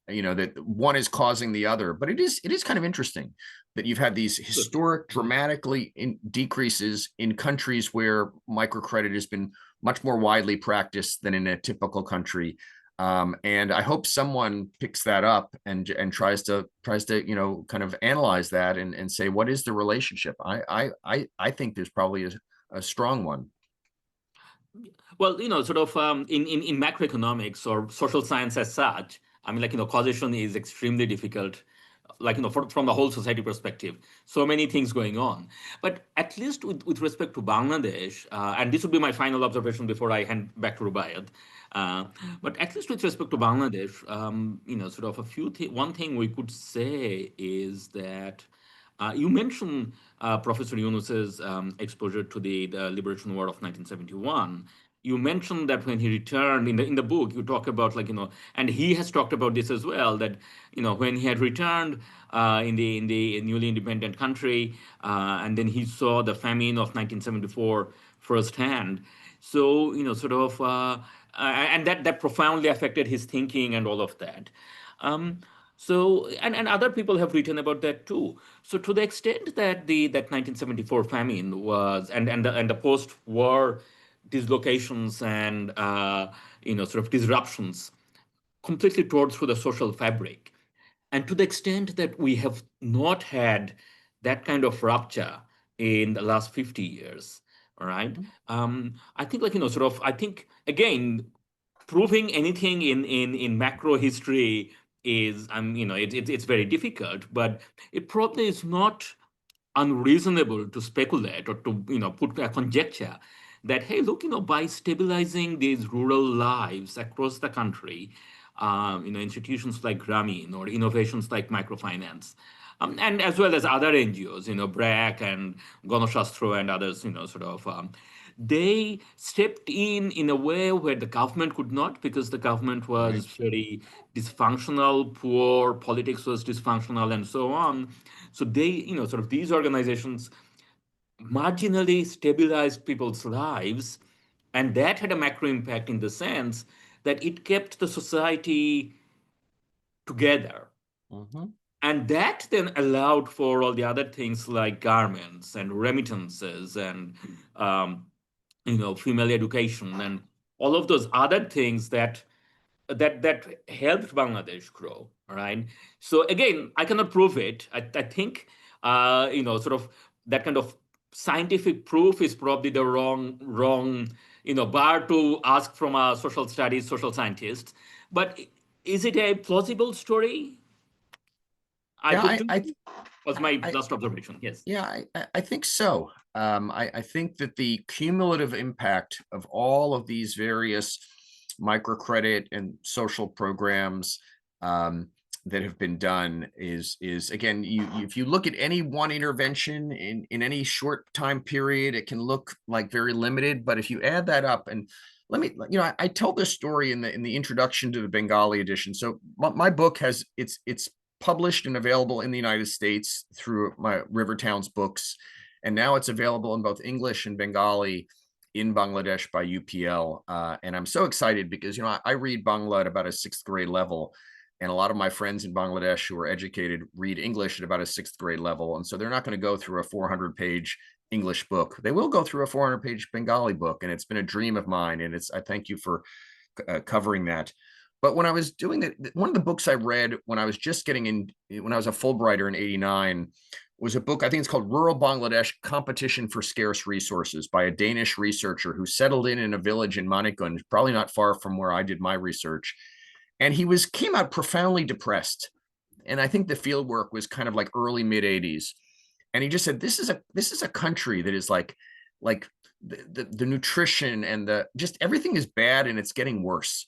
that one is causing the other, but it is kind of interesting that you've had these historic dramatically decreases in countries where microcredit has been much more widely practiced than in a typical country. And I hope someone picks that up and tries to kind of analyze that and say, what is the relationship? I think there's probably a strong one.
Well, sort of in macroeconomics or social science as such, I mean, causation is extremely difficult, from the whole society perspective. So many things going on. But at least with respect to Bangladesh, and this would be my final observation before I hand back to Rubaiyat, but at least with respect to Bangladesh, sort of one thing we could say is that you mentioned Professor Yunus's exposure to the Liberation War of 1971. You mentioned that when he returned in the book, you talk about and he has talked about this as well, that when he had returned in the newly independent country, and then he saw the famine of 1974 firsthand. So sort of and that profoundly affected his thinking and all of that. So, and other people have written about that too. So, to the extent that that 1974 famine was, and the post-war dislocations and sort of disruptions completely tore through the social fabric, and to the extent that we have not had that kind of rupture in the last 50 years, all right, I think, like, sort of, I think, again, proving anything in macro history is, it's very difficult, but it probably is not unreasonable to speculate or to, put a conjecture that, hey, look, by stabilizing these rural lives across the country, institutions like Grameen or innovations like microfinance, and as well as other NGOs, BRAC and Ganashastro and others, sort of, they stepped in a way where the government could not, because the government was very dysfunctional, poor, politics was dysfunctional, and so on. So they, sort of, these organizations marginally stabilized people's lives, and that had a macro impact in the sense that it kept the society together. And that then allowed for all the other things like garments and remittances and female education and all of those other things that helped Bangladesh grow. All right. So again, I cannot prove it. I think sort of that kind of scientific proof is probably the wrong bar to ask from a social studies social scientist. But is it a plausible story? Was my last observation. Yes.
Yeah, I think so. I think that the cumulative impact of all of these various microcredit and social programs that have been done is again, if you look at any one intervention in any short time period, it can look like very limited. But if you add that up, and let me, I tell this story in the introduction to the Bengali edition. So my book has it's published and available in the United States through my River Towns Books. And now it's available in both English and Bengali in Bangladesh by UPL. And I'm so excited because, I read Bangla at about a 6th grade level. And a lot of my friends in Bangladesh who are educated read English at about a 6th grade level. And so they're not going to go through a 400-page English book. They will go through a 400-page Bengali book. And it's been a dream of mine. And I thank you for covering that. But when I was doing it, one of the books I read when I was just getting in, when I was a Fulbrighter in '89, was a book, I think it's called Rural Bangladesh Competition for Scarce Resources by a Danish researcher who settled in a village in Manikganj, probably not far from where I did my research. And he came out profoundly depressed. And I think the field work was kind of like early mid 80s. And he just said, this is a country that is like the nutrition and just everything is bad and it's getting worse.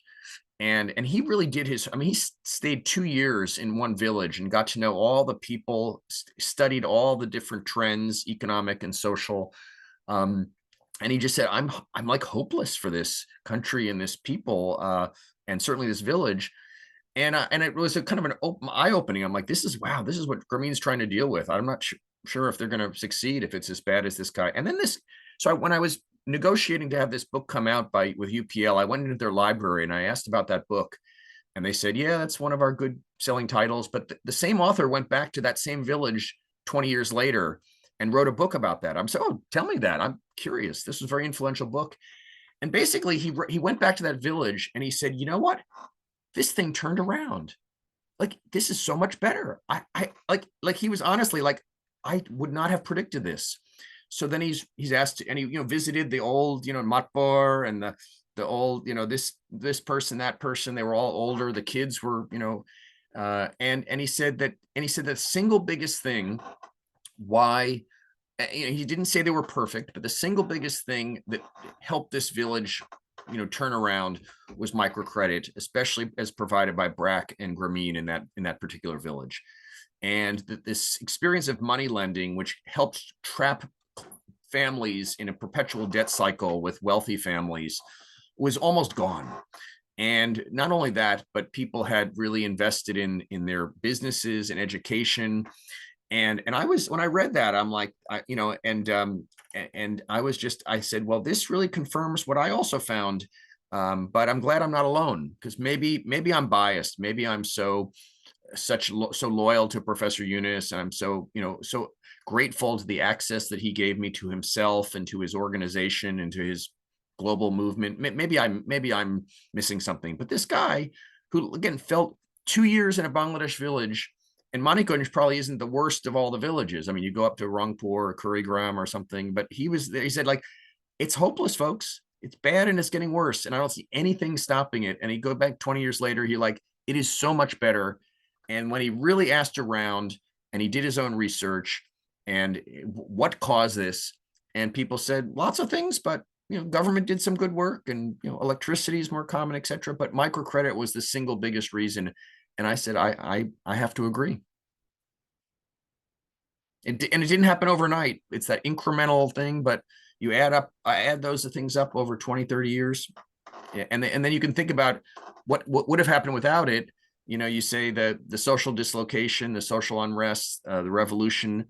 And he really did he stayed 2 years in one village and got to know all the people, studied all the different trends, economic and social. And he just said, I'm like hopeless for this country and this people, and certainly this village. And it was a kind of an eye-opening. I'm like, this is what Grameen's trying to deal with. I'm not sure if they're going to succeed if it's as bad as this guy. And then when I was negotiating to have this book come out with UPL, I went into their library and I asked about that book, and they said, yeah, that's one of our good selling titles. But the same author went back to that same village 20 years later and wrote a book about that. I'm so, tell me that. I'm curious. This was a very influential book. And basically he went back to that village and he said, you know what? This thing turned around. Like, this is so much better. I like he was honestly like, I would not have predicted this. So then he's asked, and he visited the old Matbar and the old this person, that person. They were all older. The kids were and he said that the single biggest thing why he didn't say they were perfect, but the single biggest thing that helped this village turn around was microcredit, especially as provided by BRAC and Grameen in that particular village. And this experience of money lending, which helped trap families in a perpetual debt cycle with wealthy families, was almost gone. And not only that, but people had really invested in their businesses and education. And I was, when I read that, I'm like, and I said, well, this really confirms what I also found. But I'm glad I'm not alone, because maybe I'm biased. Maybe I'm so so loyal to Professor Yunus, and I'm so, so grateful to the access that he gave me to himself and to his organization and to his global movement. Maybe I'm missing something, but this guy who again felt 2 years in a Bangladesh village, and Maniganj probably isn't the worst of all the villages. I mean, you go up to Rangpur or Kurigram or something, but he was there. He said, like, it's hopeless, folks. It's bad and it's getting worse, and I don't see anything stopping it. And he go back 20 years later, he like, it is so much better. And when he really asked around and he did his own research and what caused this, and people said lots of things, but government did some good work, and electricity is more common, etc. But microcredit was the single biggest reason. And I said, I have to agree. And it didn't happen overnight. It's that incremental thing, but you add those things up over 20, 30 years. And then you can think about what would have happened without it. You say the social dislocation, the social unrest, the revolution,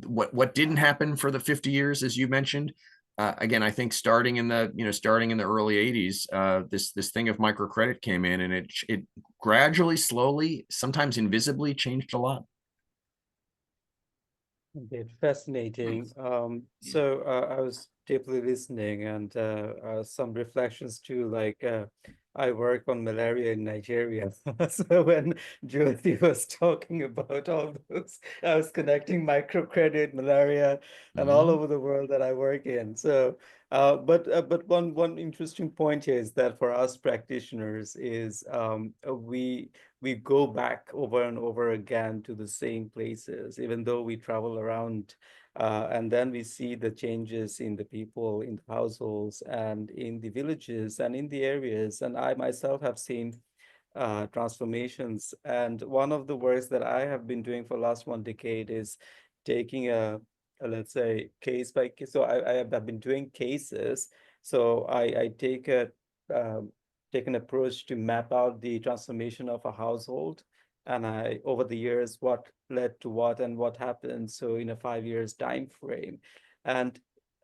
what didn't happen for the 50 years, as you mentioned. Again, I think starting in the early 80s, this thing of microcredit came in, and it gradually, slowly, sometimes invisibly changed a lot.
Indeed, fascinating. So I was deeply listening, and some reflections too, like I work on malaria in Nigeria. So when Jyoti was talking about all those, I was connecting microcredit, malaria, and all over the world that I work in. So, but one interesting point here is that for us practitioners is we go back over and over again to the same places, even though we travel around. And then we see the changes in the people, in the households, and in the villages, and in the areas. And I myself have seen transformations. And one of the works that I have been doing for the last 1 decade is taking let's say, case by case. So I have been doing cases. So I take an approach to map out the transformation of a household, and over the years, what led to what and what happened. So in a 5 years time frame, and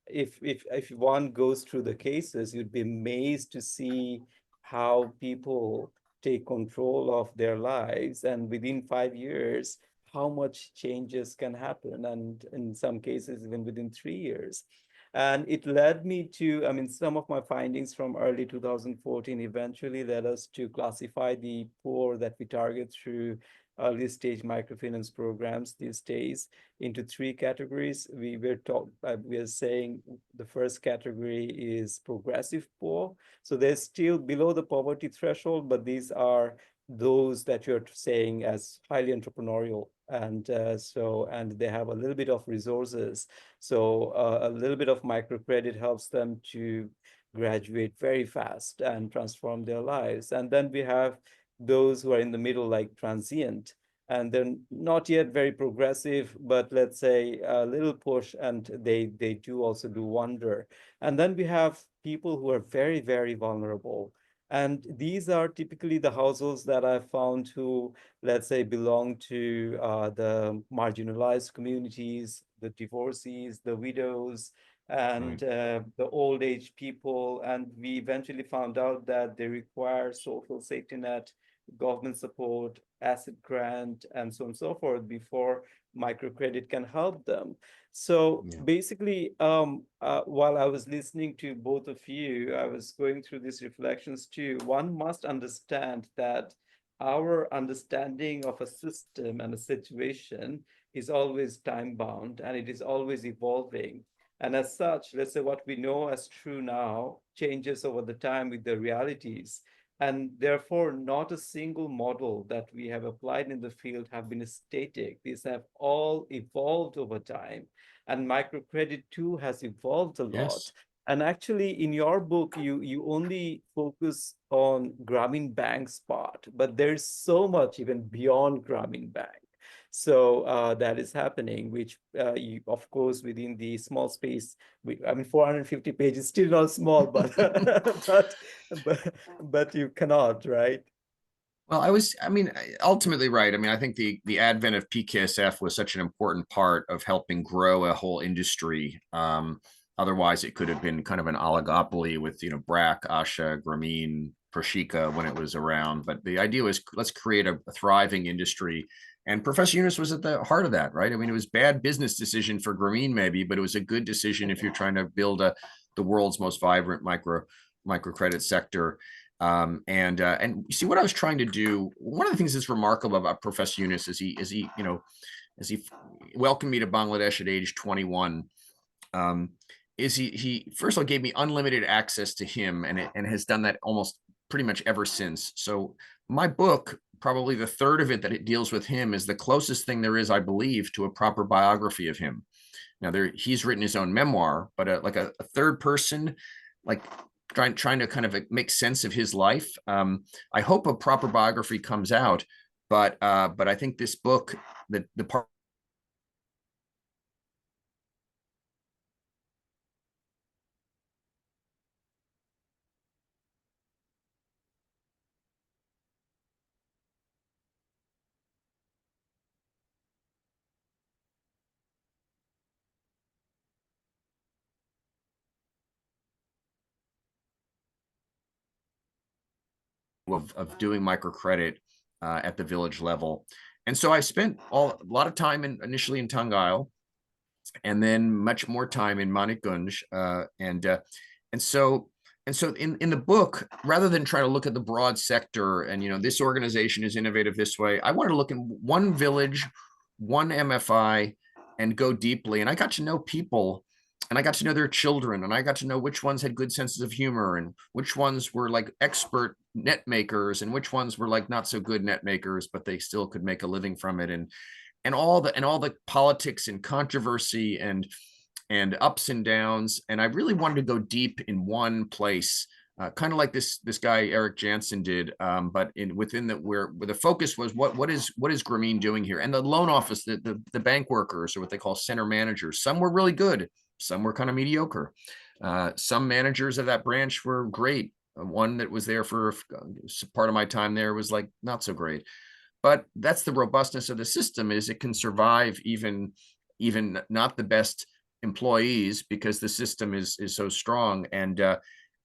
if one goes through the cases, you'd be amazed to see how people take control of their lives, and within 5 years, how much changes can happen, and in some cases, even within 3 years. And it led me to, I mean, some of my findings from early 2014 eventually led us to classify the poor that we target through early stage microfinance programs these days into 3 categories. We are saying the first category is progressive poor. So they're still below the poverty threshold, but these are those that you're saying as highly entrepreneurial, and they have a little bit of resources. So a little bit of microcredit helps them to graduate very fast and transform their lives. And then we have those who are in the middle, like transient, and they're not yet very progressive, but let's say a little push, and they do also do wonder. And then we have people who are very, very vulnerable. And these are typically the households that I've found who, let's say, belong to the marginalized communities, the divorcees, the widows, and the old age people. And we eventually found out that they require social safety net, government support, asset grant, and so on and so forth before microcredit can help them. So basically, while I was listening to both of you, I was going through these reflections too. One must understand that our understanding of a system and a situation is always time bound, and it is always evolving. And as such, let's say what we know as true now changes over the time with the realities. And therefore, not a single model that we have applied in the field have been static. These have all evolved over time. And microcredit too has evolved a lot.
Yes.
And actually, in your book, you only focus on Grameen Bank's part, but there's so much even beyond Grameen Bank. So that is happening, which you, of course, within the small space, I mean, 450 pages, still not small, but but you cannot, right?
Well, ultimately right. I mean, I think the advent of PKSF was such an important part of helping grow a whole industry. Otherwise, it could have been kind of an oligopoly with, BRAC, ASHA, Grameen, Proshika when it was around. But the idea was, let's create a thriving industry. And Professor Yunus was at the heart of that, right? I mean, it was bad business decision for Grameen maybe, but it was a good decision if you're trying to build the world's most vibrant microcredit sector. And you see what I was trying to do. One of the things that's remarkable about Professor Yunus is he welcomed me to Bangladesh at age 21. Is he first of all gave me unlimited access to him, and has done that almost pretty much ever since. So my book, probably the third of it that it deals with him, is the closest thing there is, I believe, to a proper biography of him. Now he's written his own memoir, but like a third person, like trying to kind of make sense of his life. I hope a proper biography comes out, but I think this book, the part of doing microcredit at the village level. And so I spent a lot of time initially in Tangail, and then much more time in Manikganj. And so in the book, rather than try to look at the broad sector and, this organization is innovative this way, I wanted to look in one village, one MFI, and go deeply. And I got to know people, and I got to know their children, and I got to know which ones had good senses of humor, and which ones were like expert net makers, and which ones were like not so good net makers, but they still could make a living from it. And all the politics and controversy and ups and downs. And I really wanted to go deep in one place, kind of like this guy Eric Jansen did, but within where the focus was what is Grameen doing here? And the loan office, the bank workers, or what they call center managers, some were really good, some were kind of mediocre. Some managers of that branch were great. One that was there for part of my time there was like not so great. But that's the robustness of the system, is it can survive even not the best employees, because the system is so strong. And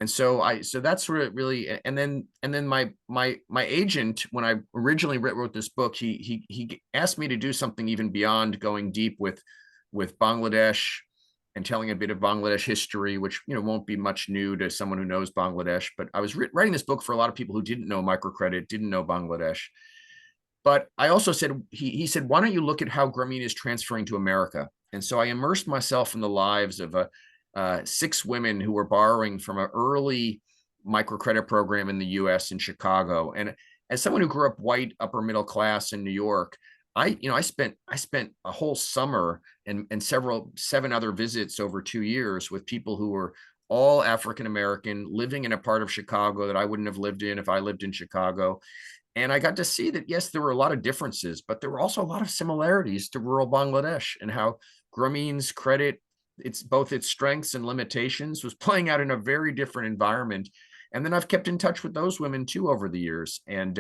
so that's where it really, and then my agent, when I originally wrote this book, he asked me to do something even beyond going deep with Bangladesh and telling a bit of Bangladesh history, which won't be much new to someone who knows Bangladesh. But I was writing this book for a lot of people who didn't know microcredit, didn't know Bangladesh. But I also said, he said, why don't you look at how Grameen is transferring to America? And so I immersed myself in the lives of 6 women who were borrowing from an early microcredit program in the US in Chicago. And as someone who grew up white, upper middle class in New York, I spent a whole summer and 7 other visits over 2 years with people who were all African American, living in a part of Chicago that I wouldn't have lived in if I lived in Chicago. And I got to see that, yes, there were a lot of differences, but there were also a lot of similarities to rural Bangladesh, and how Grameen's credit, both its strengths and limitations, was playing out in a very different environment. And then I've kept in touch with those women too over the years. And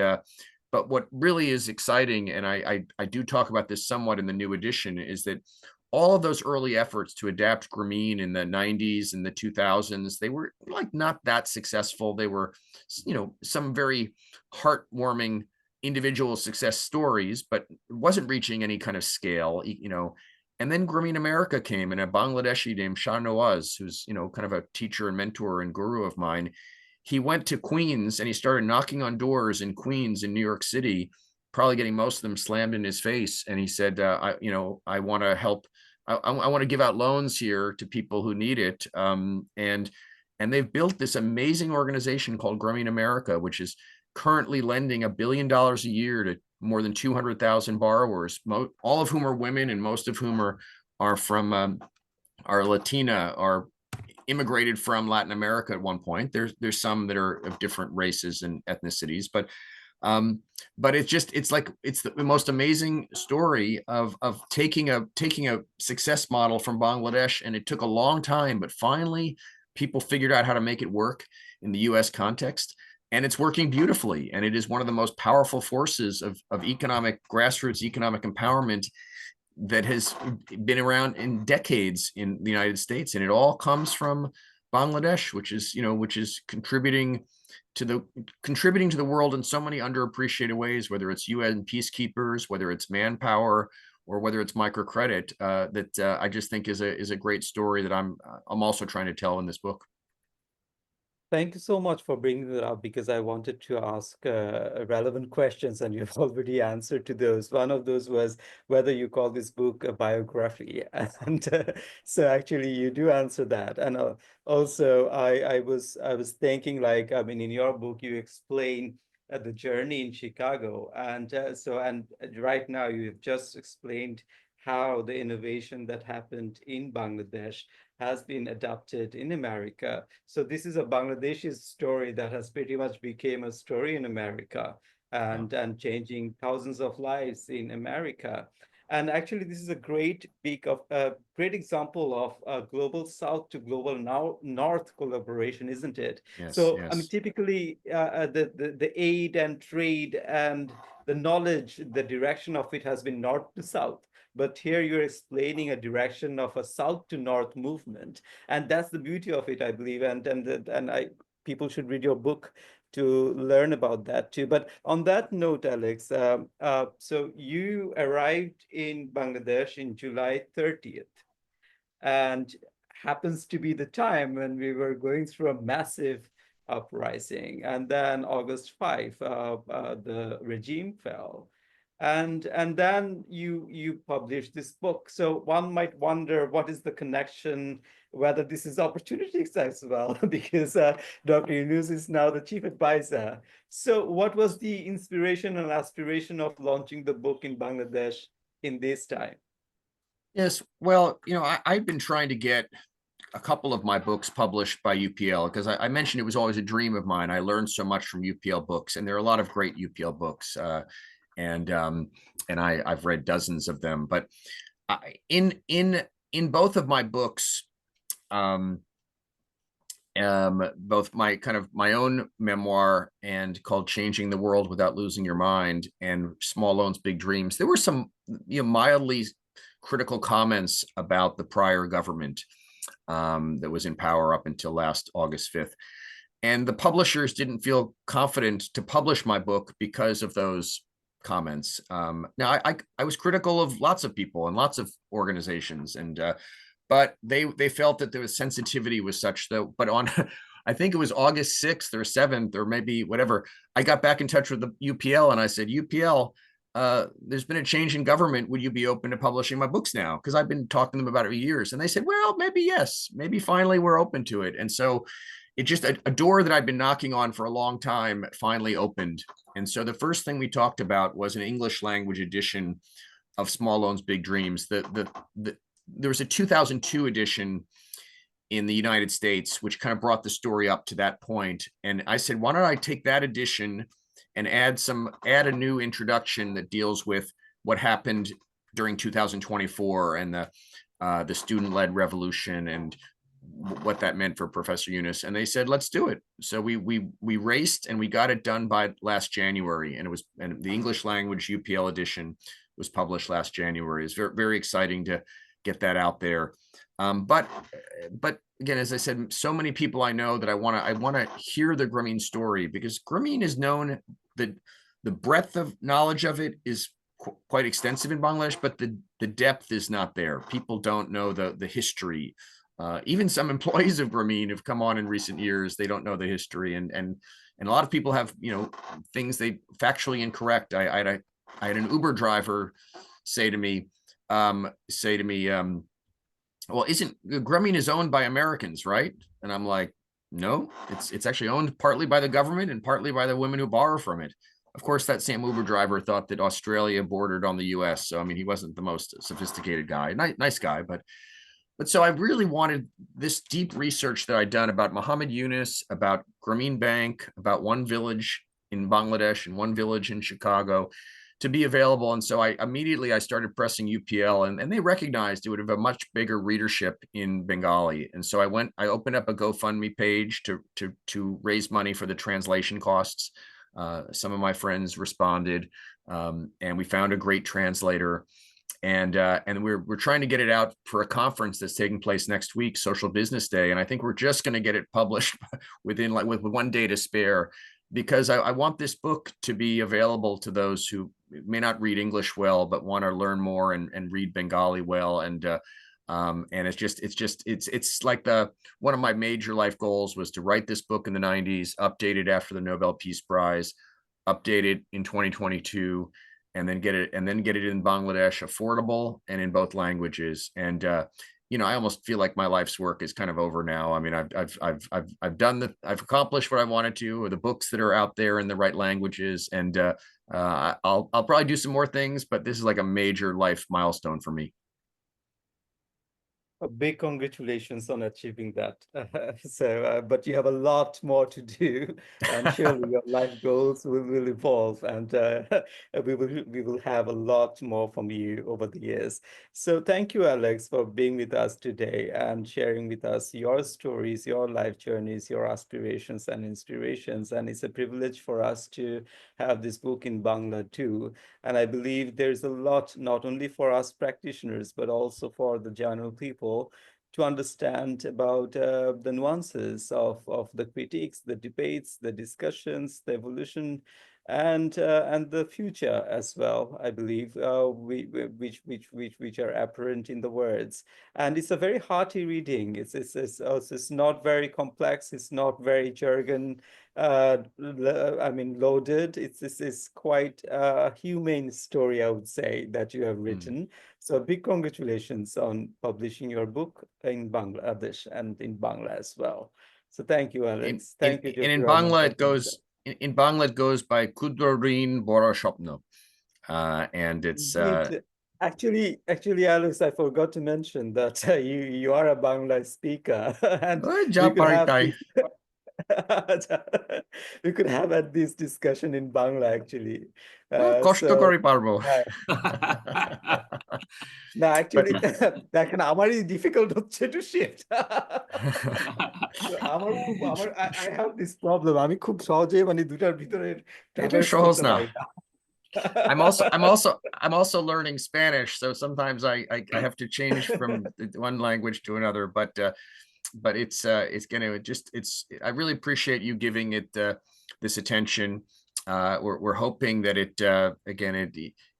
but what really is exciting, and I do talk about this somewhat in the new edition, is that all of those early efforts to adapt Grameen in the 90s and the 2000s, they were like not that successful. They were, some very heartwarming individual success stories, but it wasn't reaching any kind of scale, And then Grameen America came, and a Bangladeshi named Shah Nawaz, who's, kind of a teacher and mentor and guru of mine. He went to Queens and he started knocking on doors in Queens in New York City, probably getting most of them slammed in his face. And he said, I want to help. I want to give out loans here to people who need it. And they've built this amazing organization called Grameen America, which is currently lending $1 billion a year to more than 200,000 borrowers, all of whom are women, and most of whom are from are Latina, are immigrated from Latin America at one point. There's some that are of different races and ethnicities, but it's the most amazing story of taking a success model from Bangladesh, and it took a long time, but finally people figured out how to make it work in the US context, and it's working beautifully. And it is one of the most powerful forces of grassroots economic empowerment that has been around in decades in the United States. And it all comes from Bangladesh, which is contributing contributing to the world in so many underappreciated ways, whether it's UN peacekeepers, whether it's manpower, or whether it's microcredit, that I just think is a great story that I'm also trying to tell in this book.
Thank you so much for bringing that up, because I wanted to ask relevant questions and you've already answered to those. One of those was whether you call this book a biography. And so actually you do answer that. And also I was thinking, like, I mean, in your book, you explain the journey in Chicago. And and right now you've just explained how the innovation that happened in Bangladesh has been adopted in America. So this is a Bangladeshi story that has pretty much become a story in America, and changing thousands of lives in America. And actually, this is a great great example of global South to global North collaboration, isn't it?
Yes,
So
yes.
I mean, typically the aid and trade and the knowledge, the direction of it has been north to south. But here you're explaining a direction of a south to north movement, and that's the beauty of it, I believe. People should read your book to learn about that too. But on that note, Alex, so you arrived in Bangladesh in July 30th, and happens to be the time when we were going through a massive uprising. And then August 5, the regime fell. And then you published this book. So one might wonder, what is the connection, whether this is opportunities as well, because Dr. Yunus is now the chief advisor. So what was the inspiration and aspiration of launching the book in Bangladesh in this time?
Yes, well, I've been trying to get a couple of my books published by UPL, because I mentioned it was always a dream of mine. I learned so much from UPL books, and there are a lot of great UPL books, and I've read dozens of them. But in both of my books, both my own memoir and called Changing the World Without Losing Your Mind, and Small Loans, Big Dreams, there were some mildly critical comments about the prior government that was in power up until last August 5th. And the publishers didn't feel confident to publish my book because of those comments. Now, I was critical of lots of people and lots of organizations, and but they felt that the sensitivity was such that, but on, I think it was August 6th or 7th or maybe whatever, I got back in touch with the UPL and I said, UPL, there's been a change in government. Would you be open to publishing my books now? Because I've been talking to them about it for years. And they said, well, maybe yes, maybe finally we're open to it. And so it just, a door that I've been knocking on for a long time finally opened. And so the first thing we talked about was an English language edition of Small Loans, Big Dreams. There was a 2002 edition in the United States, which kind of brought the story up to that point. And I said, why don't I take that edition and add a new introduction that deals with what happened during 2024 and the student-led revolution and what that meant for Professor Yunus. And they said, let's do it. So we raced and we got it done by last January. And the English language UPL edition was published last January. It's very, very exciting to get that out there. But again, as I said, so many people I know that I want to hear the Grameen story, because Grameen is known, that the breadth of knowledge of it is quite extensive in Bangladesh, but the depth is not there. People don't know the history. Even some employees of Grameen have come on in recent years. They don't know the history, and a lot of people have things they factually incorrect. I had an Uber driver say to me, well, isn't Grameen is owned by Americans, right? And I'm like, no, it's actually owned partly by the government and partly by the women who borrow from it. Of course, that same Uber driver thought that Australia bordered on the US. So, I mean, he wasn't the most sophisticated guy, nice guy, but so I really wanted this deep research that I'd done about Muhammad Yunus, about Grameen Bank, about one village in Bangladesh and one village in Chicago, to be available. And so I started pressing UPL, and they recognized it would have a much bigger readership in Bengali. And so I opened up a GoFundMe page to raise money for the translation costs. Some of my friends responded, and we found a great translator. and we're trying to get it out for a conference that's taking place next week, Social Business Day, and I think we're just going to get it published within like with 1 day to spare, because I want this book to be available to those who may not read English well but want to learn more and read Bengali well. And it's like one of my major life goals was to write this book in the 90s, update it after the Nobel Peace Prize, update it in 2022, and then get it in Bangladesh, affordable and in both languages. And I almost feel like my life's work is kind of over now. I mean, I've accomplished what I wanted to, or the books that are out there in the right languages, and I'll probably do some more things, but this is like a major life milestone for me.
A big congratulations on achieving that. But you have a lot more to do, and surely your life goals will evolve, and we will have a lot more from you over the years. So thank you, Alex, for being with us today and sharing with us your stories, your life journeys, your aspirations and inspirations. And it's a privilege for us to have this book in Bangla too. And I believe there's a lot, not only for us practitioners, but also for the general people to understand about the nuances of the critiques, the debates, the discussions, the evolution, and the future as well. I believe which are apparent in the words, and it's a very hearty reading. It's not very complex. It's not very jargon. Loaded. It's quite a humane story, I would say, that you have written. So big congratulations on publishing your book in Bangladesh and in Bangla as well. So thank you, Alex. Thank you.
And in
Rahman,
Bangla,
for
it goes by Kudro Rin Boro Shopno. And it's
Actually, Alex, I forgot to mention that you are a Bangla speaker, and we could have had this discussion in Bangla actually. না actually দেখেন আমারই difficult হচ্ছে to shift. I have this problem. আমি খুব সহজে মানে দুটার ভিতরে traverse করতে পারি না।
I'm also learning Spanish, so sometimes I have to change from one language to another, but it's I really appreciate you giving it this attention. We're hoping that it again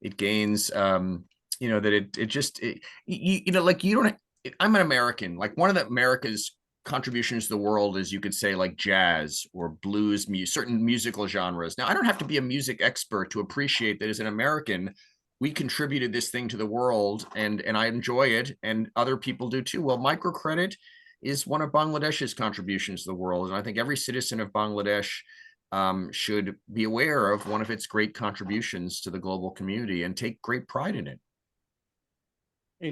it gains like you don't. I'm an American. Like one of America's contributions to the world is, you could say, like jazz or blues, certain musical genres. Now, I don't have to be a music expert to appreciate that as an American, we contributed this thing to the world, and I enjoy it, and other people do too. Well, microcredit is one of Bangladesh's contributions to the world, and I think every citizen of Bangladesh should be aware of one of its great contributions to the global community and take great pride in it.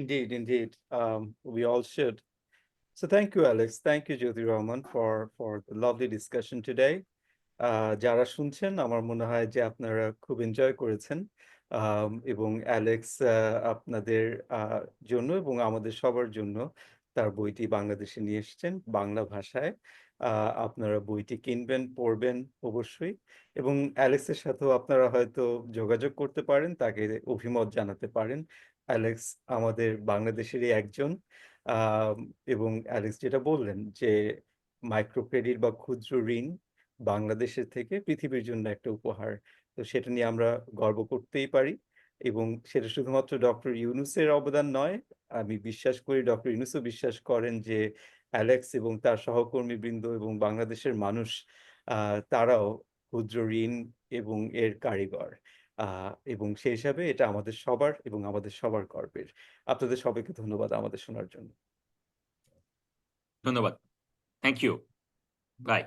Indeed. We all should. So thank you, Alex. Thank you, Jyoti Rahman, for the lovely discussion today. যারা শুনছেন, আমার মনে হয় যে আপনারা খুব enjoy করেছেন, এবং অ্যালেক্স আপনাদের জন্য এবং আমাদের সবার জন্য তার বইটি বাংলাদেশে নিয়ে এসেছেন বাংলা ভাষায়। আপনারা বইটি কিনবেন, পড়বেন অবশ্যই, এবং অ্যালেক্সের সাথেও আপনারা হয়তো যোগাযোগ করতে পারেন, তাকে অভিমত জানাতে পারেন। অ্যালেক্স আমাদের বাংলাদেশেরই একজন, এবং অ্যালেক্স যেটা বললেন যে মাইক্রো ক্রেডিট বা ক্ষুদ্র ঋণ বাংলাদেশের থেকে পৃথিবীর জন্য একটা উপহার, তো সেটা নিয়ে আমরা গর্ব করতেই পারি। এবং সেটা শুধুমাত্র ডক্টর ইউনূসের অবদান নয়, আমি বিশ্বাস করি ডক্টর ইউনূসও বিশ্বাস করেন যে অ্যালেক্স এবং তার সহকর্মীবৃন্দ এবং বাংলাদেশের মানুষ তারাও ক্ষুদ্র ঋণ এবং এর কারিগর, এবং সেই হিসাবে এটা আমাদের সবার এবং আমাদের সবার গর্বের। আপনাদের সবাইকে ধন্যবাদ আমাদের শোনার জন্য।
ধন্যবাদ। Thank you. বাই।